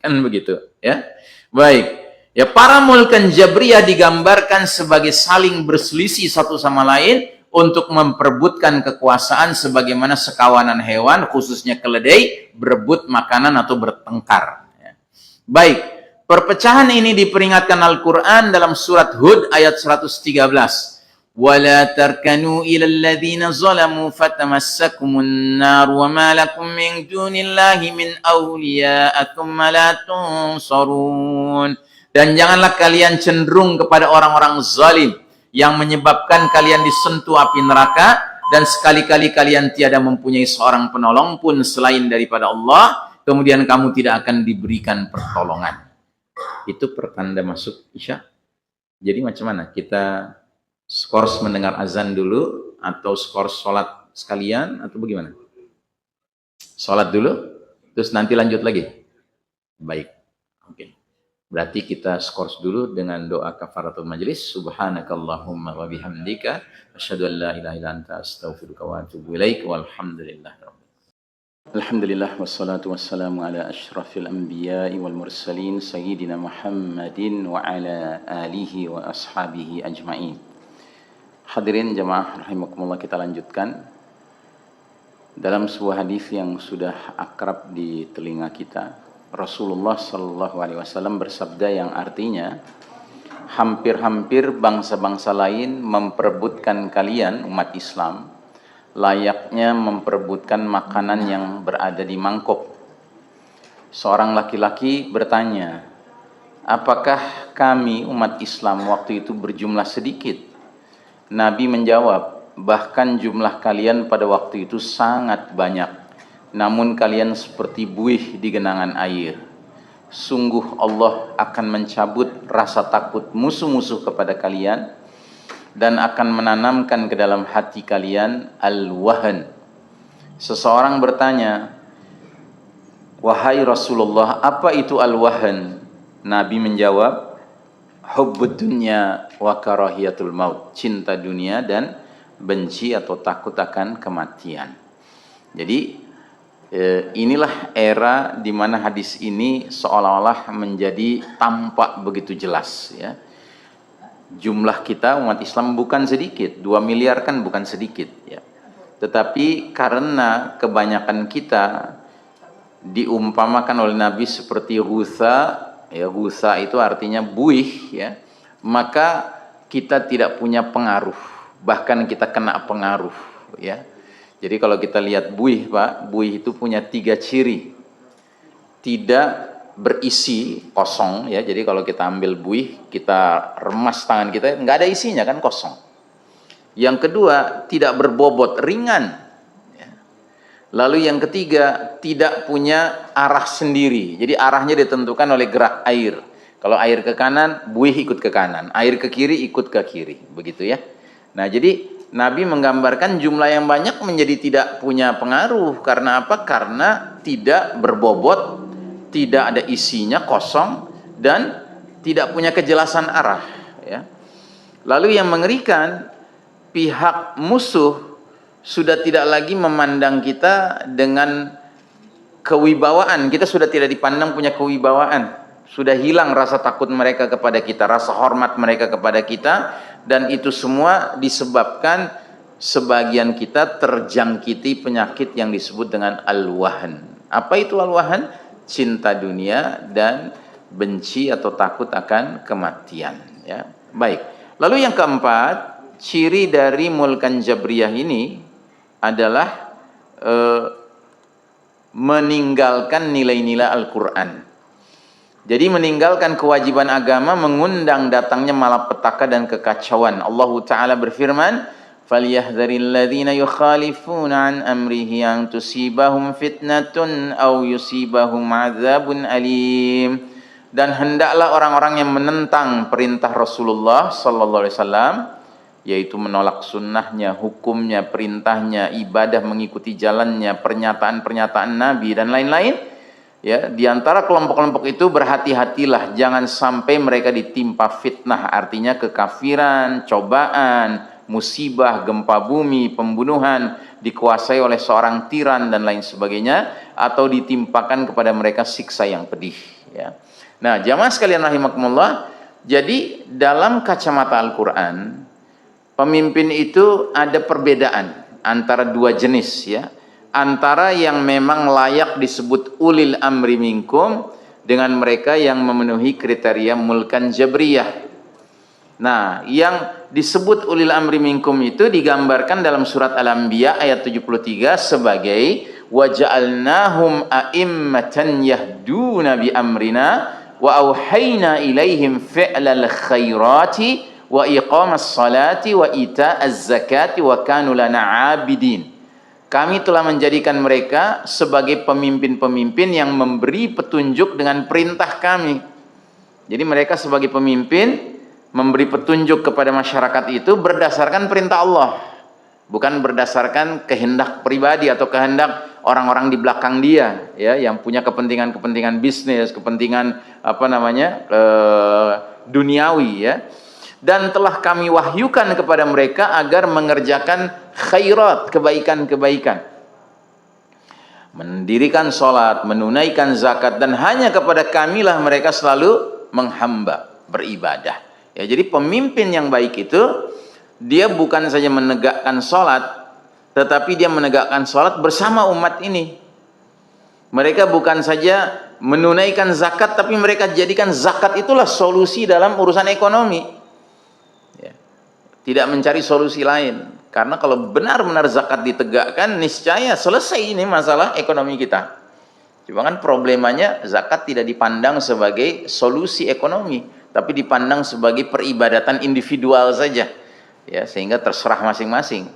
Kan begitu, ya. Baik. Ya, para mulkan Jabriyah digambarkan sebagai saling berselisih satu sama lain untuk memperebutkan kekuasaan sebagaimana sekawanan hewan, khususnya keledai, berebut makanan atau bertengkar. Ya. Baik, perpecahan ini diperingatkan Al-Quran dalam surat Hud ayat 113. وَلَا تَرْكَنُوا إِلَى الَّذِينَ ظَلَمُوا فَتَمَسَّكُمُ النَّارُ وَمَا لَكُمْ مِنْ دُونِ اللَّهِ مِنْ أَوْلِيَاءَ ثُمَّ لَا تُنْصَرُونَ. Dan janganlah kalian cenderung kepada orang-orang zalim yang menyebabkan kalian disentuh api neraka, dan sekali-kali kalian tiada mempunyai seorang penolong pun selain daripada Allah, kemudian kamu tidak akan diberikan pertolongan. Itu pertanda masuk Isya. Jadi macam mana? Kita skors mendengar azan dulu, atau skors sholat sekalian, atau bagaimana? Sholat dulu, terus nanti lanjut lagi? Baik, oke. Berarti kita skors dulu dengan doa kafaratul majlis. Subhanakallahumma wa bihamdika asyhadu an la ilaha illa anta astaghfiruka wa atubu ilaik. Walhamdulillah. Alhamdulillah wassalatu wassalamu ala asyrafil anbiya'i wal mursalin sayyidina Muhammadin wa ala alihi wa ashabihi ajma'in. Hadirin jamaah rahimakumullah, kita lanjutkan dalam sebuah hadis yang sudah akrab di telinga kita. Rasulullah Shallallahu Alaihi Wasallam bersabda yang artinya, hampir-hampir bangsa-bangsa lain memperebutkan kalian umat Islam layaknya memperebutkan makanan yang berada di mangkok. Seorang laki-laki bertanya, apakah kami umat Islam waktu itu berjumlah sedikit? Nabi menjawab, bahkan jumlah kalian pada waktu itu sangat banyak. Namun kalian seperti buih di genangan air. Sungguh Allah akan mencabut rasa takut musuh-musuh kepada kalian dan akan menanamkan ke dalam hati kalian al-wahan. Seseorang bertanya, wahai Rasulullah, apa itu al-wahan? Nabi menjawab, hubbud dunya wa karahiyatul maut. Cinta dunia dan benci atau takut akan kematian. Jadi inilah era di mana hadis ini seolah-olah menjadi tampak begitu jelas, ya. Jumlah kita umat Islam bukan sedikit, 2 miliar kan bukan sedikit, ya. Tetapi karena kebanyakan kita diumpamakan oleh Nabi seperti ghusa, ya, ghusa itu artinya buih, ya, maka kita tidak punya pengaruh, bahkan kita kena pengaruh, ya. Jadi kalau kita lihat buih, Pak, buih itu punya 3 ciri. Tidak berisi, kosong, ya. Jadi kalau kita ambil buih, kita remas tangan kita, nggak ada isinya kan, kosong. Yang kedua, tidak berbobot, ringan, ya. Lalu yang ketiga, tidak punya arah sendiri. Jadi arahnya ditentukan oleh gerak air. Kalau air ke kanan, buih ikut ke kanan. Air ke kiri, ikut ke kiri. Begitu ya. Nah, jadi Nabi menggambarkan jumlah yang banyak menjadi tidak punya pengaruh. Karena apa? Karena tidak berbobot, tidak ada isinya, kosong, dan tidak punya kejelasan arah. Ya. Lalu yang mengerikan, pihak musuh sudah tidak lagi memandang kita dengan kewibawaan. Kita sudah tidak dipandang punya kewibawaan. Sudah hilang rasa takut mereka kepada kita, rasa hormat mereka kepada kita, dan itu semua disebabkan sebagian kita terjangkiti penyakit yang disebut dengan al-wahan. Apa itu al-wahan? Cinta dunia dan benci atau takut akan kematian, ya. Baik. Lalu yang keempat, ciri dari mulkan jabriyah ini adalah meninggalkan nilai-nilai Al-Quran. Jadi meninggalkan kewajiban agama, mengundang datangnya malapetaka dan kekacauan. Allah Ta'ala berfirman, "Falyahdharil ladzina yukhalifuna an amrihi an tusibahum fitnatun aw yusibahum adzabun alim." Dan hendaklah orang-orang yang menentang perintah Rasulullah sallallahu alaihi wasallam, yaitu menolak sunnahnya, hukumnya, perintahnya, ibadah mengikuti jalannya, pernyataan-pernyataan Nabi dan lain-lain. Ya, di antara kelompok-kelompok itu berhati-hatilah, jangan sampai mereka ditimpa fitnah, artinya kekafiran, cobaan, musibah, gempa bumi, pembunuhan, dikuasai oleh seorang tiran dan lain sebagainya, atau ditimpakan kepada mereka siksa yang pedih. Ya. Nah, jamaah sekalian rahimakumullah, jadi dalam kacamata Al-Quran, pemimpin itu ada perbedaan antara dua jenis, ya. Antara yang memang layak disebut ulil amri minkum dengan mereka yang memenuhi kriteria mulkan jabriyah. Nah, yang disebut ulil amri minkum itu digambarkan dalam surat Al-Anbiya ayat 73 sebagai waja'alnahum a'immatan yahduna bi amrina wa auhayna ilaihim fi'lal khairati wa iqamas salati wa ita'az zakati wa kanu lana 'abidin. Kami telah menjadikan mereka sebagai pemimpin-pemimpin yang memberi petunjuk dengan perintah kami. Jadi mereka sebagai pemimpin memberi petunjuk kepada masyarakat itu berdasarkan perintah Allah, bukan berdasarkan kehendak pribadi atau kehendak orang-orang di belakang dia, ya, yang punya kepentingan-kepentingan bisnis, kepentingan duniawi, ya. Dan telah kami wahyukan kepada mereka agar mengerjakan khairat, kebaikan-kebaikan, mendirikan sholat, menunaikan zakat, dan hanya kepada kamilah mereka selalu menghamba, beribadah. Ya, jadi pemimpin yang baik itu dia bukan saja menegakkan sholat, tetapi dia menegakkan sholat bersama umat ini. Mereka bukan saja menunaikan zakat, tapi mereka jadikan zakat itulah solusi dalam urusan ekonomi. Tidak mencari solusi lain. Karena kalau benar-benar zakat ditegakkan, niscaya selesai ini masalah ekonomi kita. Cuma kan problemanya zakat tidak dipandang sebagai solusi ekonomi, tapi dipandang sebagai peribadatan individual saja. Ya, sehingga terserah masing-masing.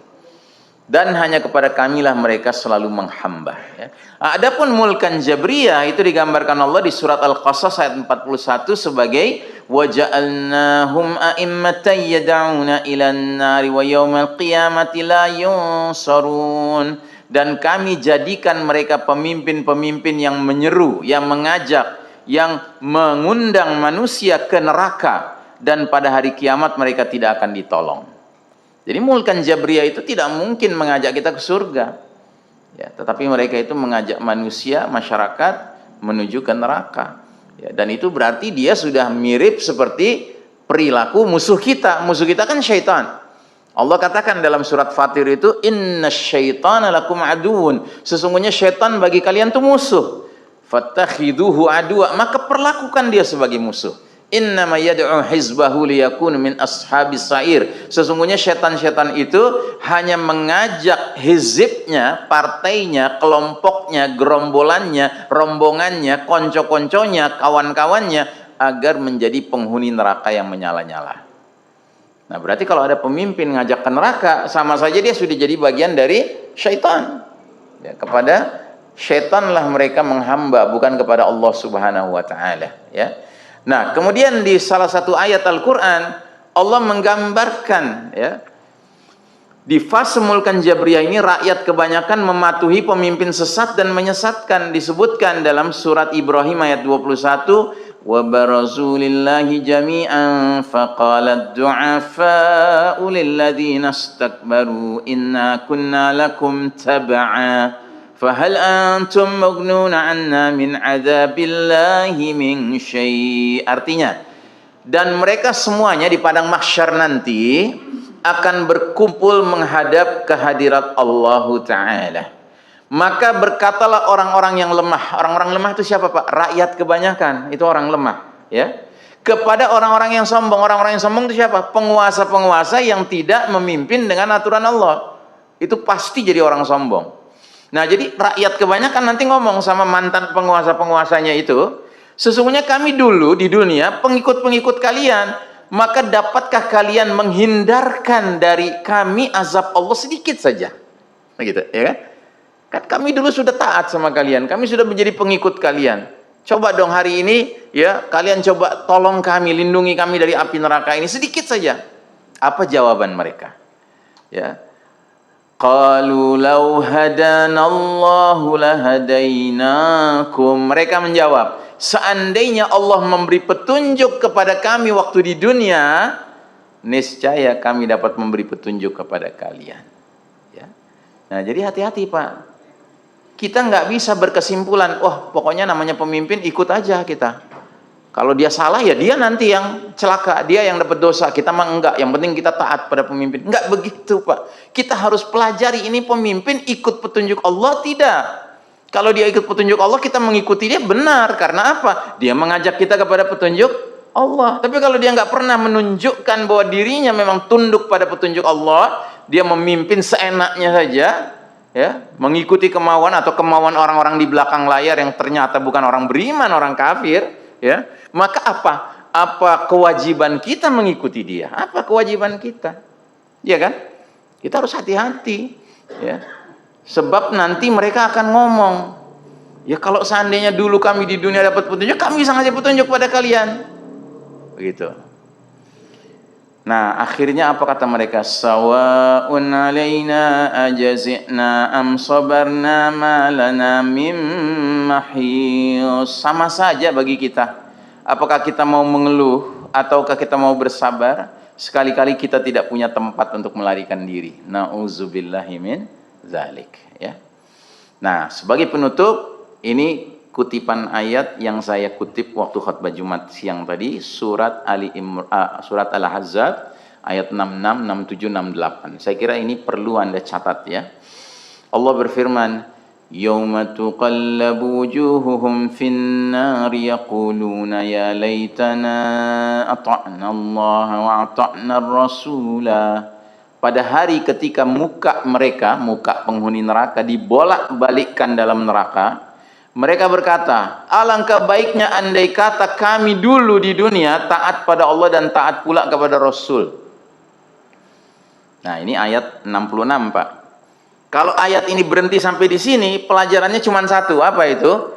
Dan hanya kepada kamilah mereka selalu menghamba. Ya. Adapun mulkan jabriyah itu digambarkan Allah di surat Al-Qasas ayat 41 sebagai waja'alnahum a'immatan yad'una ilan nari wa yawmal qiyamati la yunsarun. Dan kami jadikan mereka pemimpin-pemimpin yang menyeru, yang mengajak, yang mengundang manusia ke neraka, dan pada hari kiamat mereka tidak akan ditolong. Jadi mulkan jabriyah itu tidak mungkin mengajak kita ke surga, ya, tetapi mereka itu mengajak manusia, masyarakat menuju ke neraka, ya, dan itu berarti dia sudah mirip seperti perilaku musuh kita. Musuh kita kan syaitan. Allah katakan dalam surat Fatir itu, innasyaitana lakum aduun, sesungguhnya syaitan bagi kalian itu musuh. Fattakhiduhu aduwa, maka perlakukan dia sebagai musuh. Innama yad'u hizbahu liyakunu min ashabis sa'ir. Sesungguhnya setan-setan itu hanya mengajak hizibnya, partainya, kelompoknya, gerombolannya, rombongannya, konco-konconya, kawan-kawannya agar menjadi penghuni neraka yang menyala-nyala. Nah, berarti kalau ada pemimpin ngajak ke neraka, sama saja dia sudah jadi bagian dari syaitan. Ya, kepada syaitanlah mereka menghamba, bukan kepada Allah Subhanahu wa taala, ya. Nah, kemudian di salah satu ayat Al-Qur'an Allah menggambarkan, ya, di fase mulkan Jabriyah ini rakyat kebanyakan mematuhi pemimpin sesat dan menyesatkan. Disebutkan dalam surat Ibrahim ayat 21, wa barazu lillahi jami'an faqalat du'afa'u lilladzina istakbaru inna kunna lakum tab'a fahal antum maghnuna 'anna min 'adzabillahi min syai'. Artinya, dan mereka semuanya di padang mahsyar nanti akan berkumpul menghadap kehadirat Allah Ta'ala. Maka berkatalah orang-orang yang lemah. Orang-orang lemah itu siapa, Pak? Rakyat kebanyakan, itu orang lemah, ya. Kepada orang-orang yang sombong. Orang-orang yang sombong itu siapa? Penguasa-penguasa yang tidak memimpin dengan aturan Allah. Itu pasti jadi orang sombong. Nah, jadi rakyat kebanyakan nanti ngomong sama mantan penguasa-penguasanya itu, sesungguhnya kami dulu di dunia pengikut-pengikut kalian, maka dapatkah kalian menghindarkan dari kami azab Allah sedikit saja? Begitu, ya kan? Kan kami dulu sudah taat sama kalian, kami sudah menjadi pengikut kalian. Coba dong hari ini, ya, kalian coba tolong kami, lindungi kami dari api neraka ini sedikit saja. Apa jawaban mereka? Ya. Qalu law hadanallahu lahadainakum. Mereka menjawab, seandainya Allah memberi petunjuk kepada kami waktu di dunia, niscaya kami dapat memberi petunjuk kepada kalian. Ya. Nah, jadi hati-hati, Pak. Kita nggak bisa berkesimpulan, wah pokoknya namanya pemimpin ikut aja kita. Kalau dia salah ya dia nanti yang celaka, dia yang dapat dosa. Kita mah enggak, yang penting kita taat pada pemimpin. Enggak begitu, Pak. Kita harus pelajari ini pemimpin ikut petunjuk Allah tidak. Kalau dia ikut petunjuk Allah, kita mengikuti dia benar. Karena apa? Dia mengajak kita kepada petunjuk Allah. Tapi kalau dia nggak pernah menunjukkan bahwa dirinya memang tunduk pada petunjuk Allah, dia memimpin seenaknya saja, ya, mengikuti kemauan atau kemauan orang-orang di belakang layar yang ternyata bukan orang beriman, orang kafir, ya, maka apa kewajiban kita mengikuti dia? Apa kewajiban kita? Ya kan? Kita harus hati-hati, ya. Sebab nanti mereka akan ngomong, ya kalau seandainya dulu kami di dunia dapat petunjuk, kami bisa ngasih petunjuk pada kalian. Begitu. Nah, akhirnya apa kata mereka? Sawa'un 'alaina ajazi'na am sabarna ma lana mim mahis. Sama saja bagi kita. Apakah kita mau mengeluh ataukah kita mau bersabar? Sekali-kali kita tidak punya tempat untuk melarikan diri. Nauzubillahi min zalik, ya. Nah, sebagai penutup, ini kutipan ayat yang saya kutip waktu khutbah Jumat siang tadi, surat surat Al-Ahzab ayat 66, 67, 68. Saya kira ini perlu Anda catat, ya. Allah berfirman, "Yauma tuqallabu wujuhuhum fin nar yaquluna ya laitana ata'na Allah wa ata'na ar-rasula." Pada hari ketika muka mereka, muka penghuni neraka dibolak-balikkan dalam neraka, mereka berkata, alangkah baiknya andai kata kami dulu di dunia taat pada Allah dan taat pula kepada Rasul. Nah, ini ayat 66, Pak. Kalau ayat ini berhenti sampai di sini, pelajarannya cuma satu. Apa itu?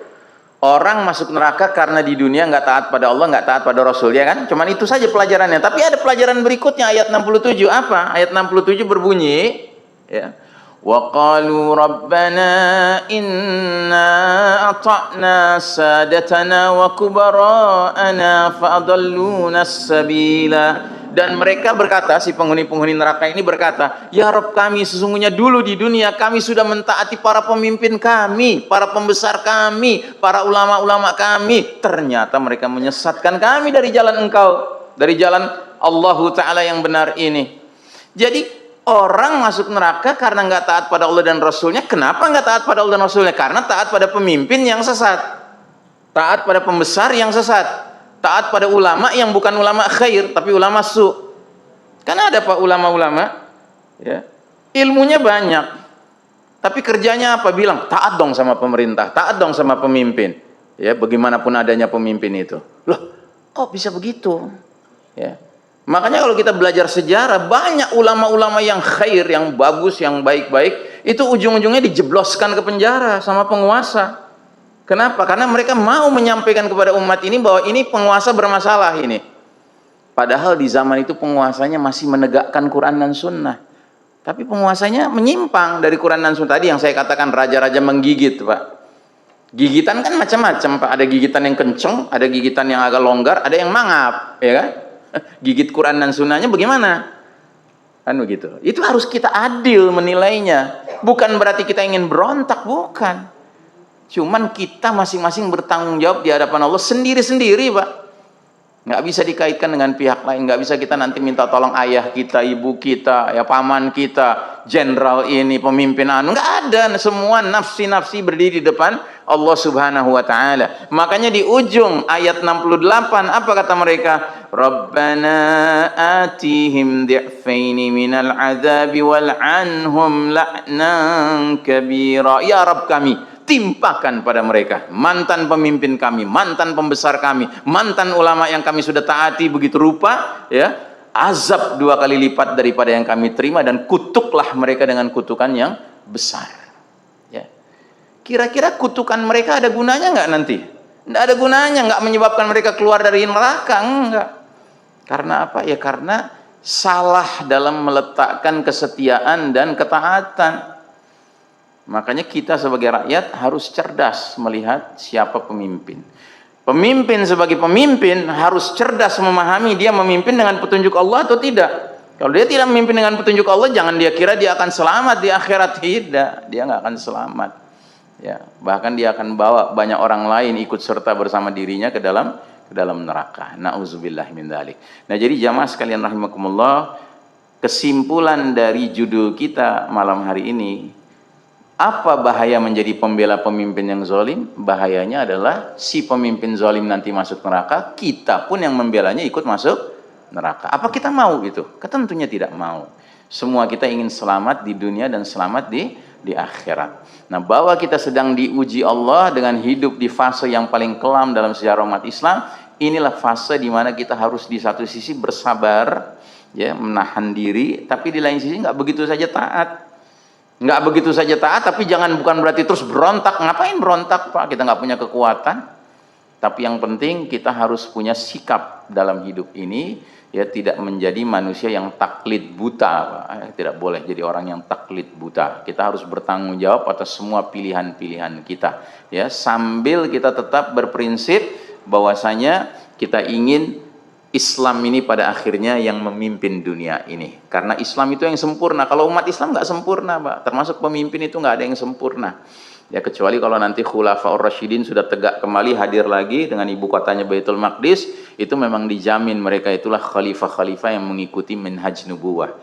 Orang masuk neraka karena di dunia nggak taat pada Allah, nggak taat pada Rasul, ya kan? Cuman itu saja pelajarannya. Tapi ada pelajaran berikutnya, ayat 67. Apa? Ayat 67 berbunyi, ya, wa qalu rabbana inna ata'na sadatana wa kubara'ana fa'adalluna as-sabila. Dan mereka berkata, si penghuni-penghuni neraka ini berkata, ya Rabb kami, sesungguhnya dulu di dunia kami sudah mentaati para pemimpin kami, para pembesar kami, para ulama-ulama kami. Ternyata mereka menyesatkan kami dari jalan Engkau, dari jalan Allah Ta'ala yang benar ini. Jadi orang masuk neraka karena nggak taat pada Allah dan Rasulnya. Kenapa nggak taat pada Allah dan Rasulnya? Karena taat pada pemimpin yang sesat, taat pada pembesar yang sesat, taat pada ulama yang bukan ulama khair tapi ulama su. Karena ada Pak ulama-ulama, ya, ilmunya banyak, tapi kerjanya apa? Bilang taat dong sama pemerintah, taat dong sama pemimpin, ya, bagaimanapun adanya pemimpin itu. Loh, kok bisa begitu? Ya. Makanya kalau kita belajar sejarah, banyak ulama-ulama yang khair, yang bagus, yang baik-baik, itu ujung-ujungnya dijebloskan ke penjara sama penguasa. Kenapa? Karena mereka mau menyampaikan kepada umat ini bahwa ini penguasa bermasalah ini. Padahal di zaman itu penguasanya masih menegakkan Quran dan Sunnah. Tapi penguasanya menyimpang dari Quran dan Sunnah. Tadi yang saya katakan raja-raja menggigit, Pak. Gigitan kan macam-macam, Pak. Ada gigitan yang kenceng, ada gigitan yang agak longgar, ada yang mangap, ya kan? Gigit Quran dan Sunnahnya bagaimana? Kan begitu. Itu harus kita adil menilainya. Bukan berarti kita ingin berontak, bukan. Cuman kita masing-masing bertanggung jawab di hadapan Allah sendiri-sendiri, Pak. Nggak bisa dikaitkan dengan pihak lain. Nggak bisa kita nanti minta tolong ayah kita, ibu kita, ya paman kita, jenderal ini, pemimpin anu. Nggak ada. Semua nafsi-nafsi berdiri di depan Allah Subhanahu wa Ta'ala. Makanya di ujung ayat 68 apa kata mereka? Rabbana atihim di'faini minal azabi wal'anhum la'nan kabira. Ya Rabb kami, timpakan pada mereka mantan pemimpin kami, mantan pembesar kami, mantan ulama yang kami sudah taati begitu rupa, ya, azab 2 kali lipat daripada yang kami terima, dan kutuklah mereka dengan kutukan yang besar. Ya. Kira-kira kutukan mereka ada gunanya nggak nanti? Nggak ada gunanya, nggak menyebabkan mereka keluar dari neraka, enggak. Karena apa? Ya karena salah dalam meletakkan kesetiaan dan ketaatan. Makanya kita sebagai rakyat harus cerdas melihat siapa pemimpin. Pemimpin sebagai pemimpin harus cerdas memahami dia memimpin dengan petunjuk Allah atau tidak. Kalau dia tidak memimpin dengan petunjuk Allah, jangan dia kira dia akan selamat di akhirat. Tidak, dia nggak akan selamat. Ya, bahkan dia akan bawa banyak orang lain ikut serta bersama dirinya ke dalam neraka. Nauzubillah min dzalik. Nah, jadi jamaah sekalian rahimakumullah, kesimpulan dari judul kita malam hari ini, apa bahaya menjadi pembela pemimpin yang zalim? Bahayanya adalah si pemimpin zalim nanti masuk neraka, kita pun yang membelanya ikut masuk neraka. Apa kita mau itu? Tentunya tidak mau. Semua kita ingin selamat di dunia dan selamat di akhirat. Nah, bahwa kita sedang diuji Allah dengan hidup di fase yang paling kelam dalam sejarah umat Islam, inilah fase di mana kita harus di satu sisi bersabar, ya, menahan diri, tapi di lain sisi nggak begitu saja taat. Nggak begitu saja taat, tapi bukan berarti terus berontak. Ngapain berontak, Pak? Kita nggak punya kekuatan. Tapi yang penting kita harus punya sikap dalam hidup ini, ya, tidak menjadi manusia yang taklid buta, Pak. Tidak boleh jadi orang yang taklid buta. Kita harus bertanggung jawab atas semua pilihan-pilihan kita, ya, sambil kita tetap berprinsip bahwasanya kita ingin Islam ini pada akhirnya yang memimpin dunia ini. Karena Islam itu yang sempurna. Kalau umat Islam nggak sempurna, Pak. Termasuk pemimpin itu nggak ada yang sempurna. Ya, kecuali kalau nanti Khulafaur Rasyidin sudah tegak kembali, hadir lagi dengan ibu kotanya Baitul Maqdis, itu memang dijamin mereka itulah khalifah-khalifah yang mengikuti minhaj nubuwah,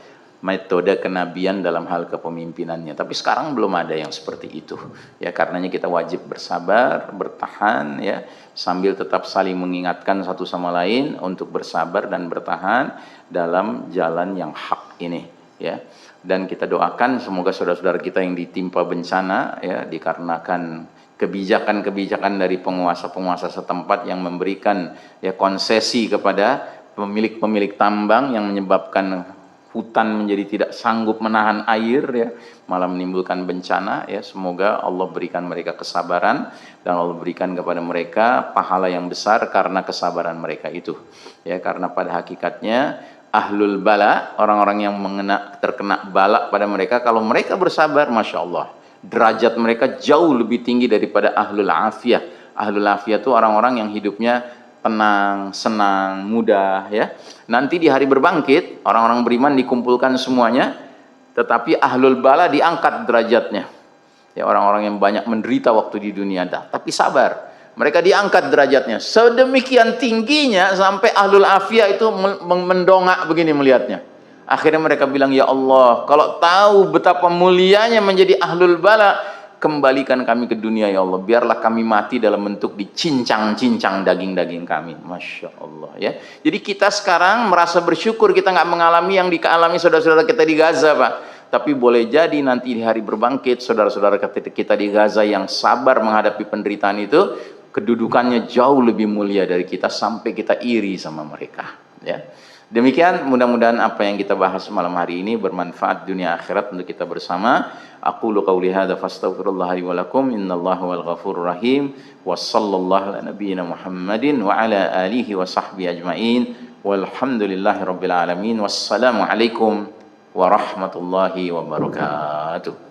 metode kenabian dalam hal kepemimpinannya. Tapi sekarang belum ada yang seperti itu. Ya, karenanya kita wajib bersabar, bertahan, ya, sambil tetap saling mengingatkan satu sama lain untuk bersabar dan bertahan dalam jalan yang hak ini, ya. Dan kita doakan semoga saudara-saudara kita yang ditimpa bencana, ya, dikarenakan kebijakan-kebijakan dari penguasa-penguasa setempat yang memberikan, ya, konsesi kepada pemilik-pemilik tambang yang menyebabkan hutan menjadi tidak sanggup menahan air, ya, malah menimbulkan bencana, ya. Semoga Allah berikan mereka kesabaran dan Allah berikan kepada mereka pahala yang besar karena kesabaran mereka itu, ya. Karena pada hakikatnya ahlul bala, orang-orang yang terkena bala pada mereka, kalau mereka bersabar, masya Allah, derajat mereka jauh lebih tinggi daripada ahlul afiyah. Ahlul afiyah itu orang-orang yang hidupnya tenang, senang, mudah, ya. Nanti di hari berbangkit, orang-orang beriman dikumpulkan semuanya, tetapi ahlul bala diangkat derajatnya. Ya, orang-orang yang banyak menderita waktu di dunia, tapi sabar. Mereka diangkat derajatnya sedemikian tingginya sampai ahlul afiyah itu mendongak begini melihatnya. Akhirnya mereka bilang, ya Allah, kalau tahu betapa mulianya menjadi ahlul bala, kembalikan kami ke dunia, ya Allah. Biarlah kami mati dalam bentuk dicincang-cincang daging-daging kami. Masya Allah, ya. Jadi kita sekarang merasa bersyukur kita nggak mengalami yang dialami saudara-saudara kita di Gaza, Pak. Tapi boleh jadi nanti di hari berbangkit, saudara-saudara kita di Gaza yang sabar menghadapi penderitaan itu, kedudukannya jauh lebih mulia dari kita sampai kita iri sama mereka, ya. Demikian mudah-mudahan apa yang kita bahas malam hari ini bermanfaat dunia akhirat untuk kita bersama. Aqulu qawli hadza fastaghfirullah li wa lakum innallaha wal ghafurur rahim wa sallallahu ala nabiyyina Muhammadin wa ala alihi wa sahbihi ajmain walhamdulillahi rabbil alamin wassalamu alaikum warahmatullahi wabarakatuh.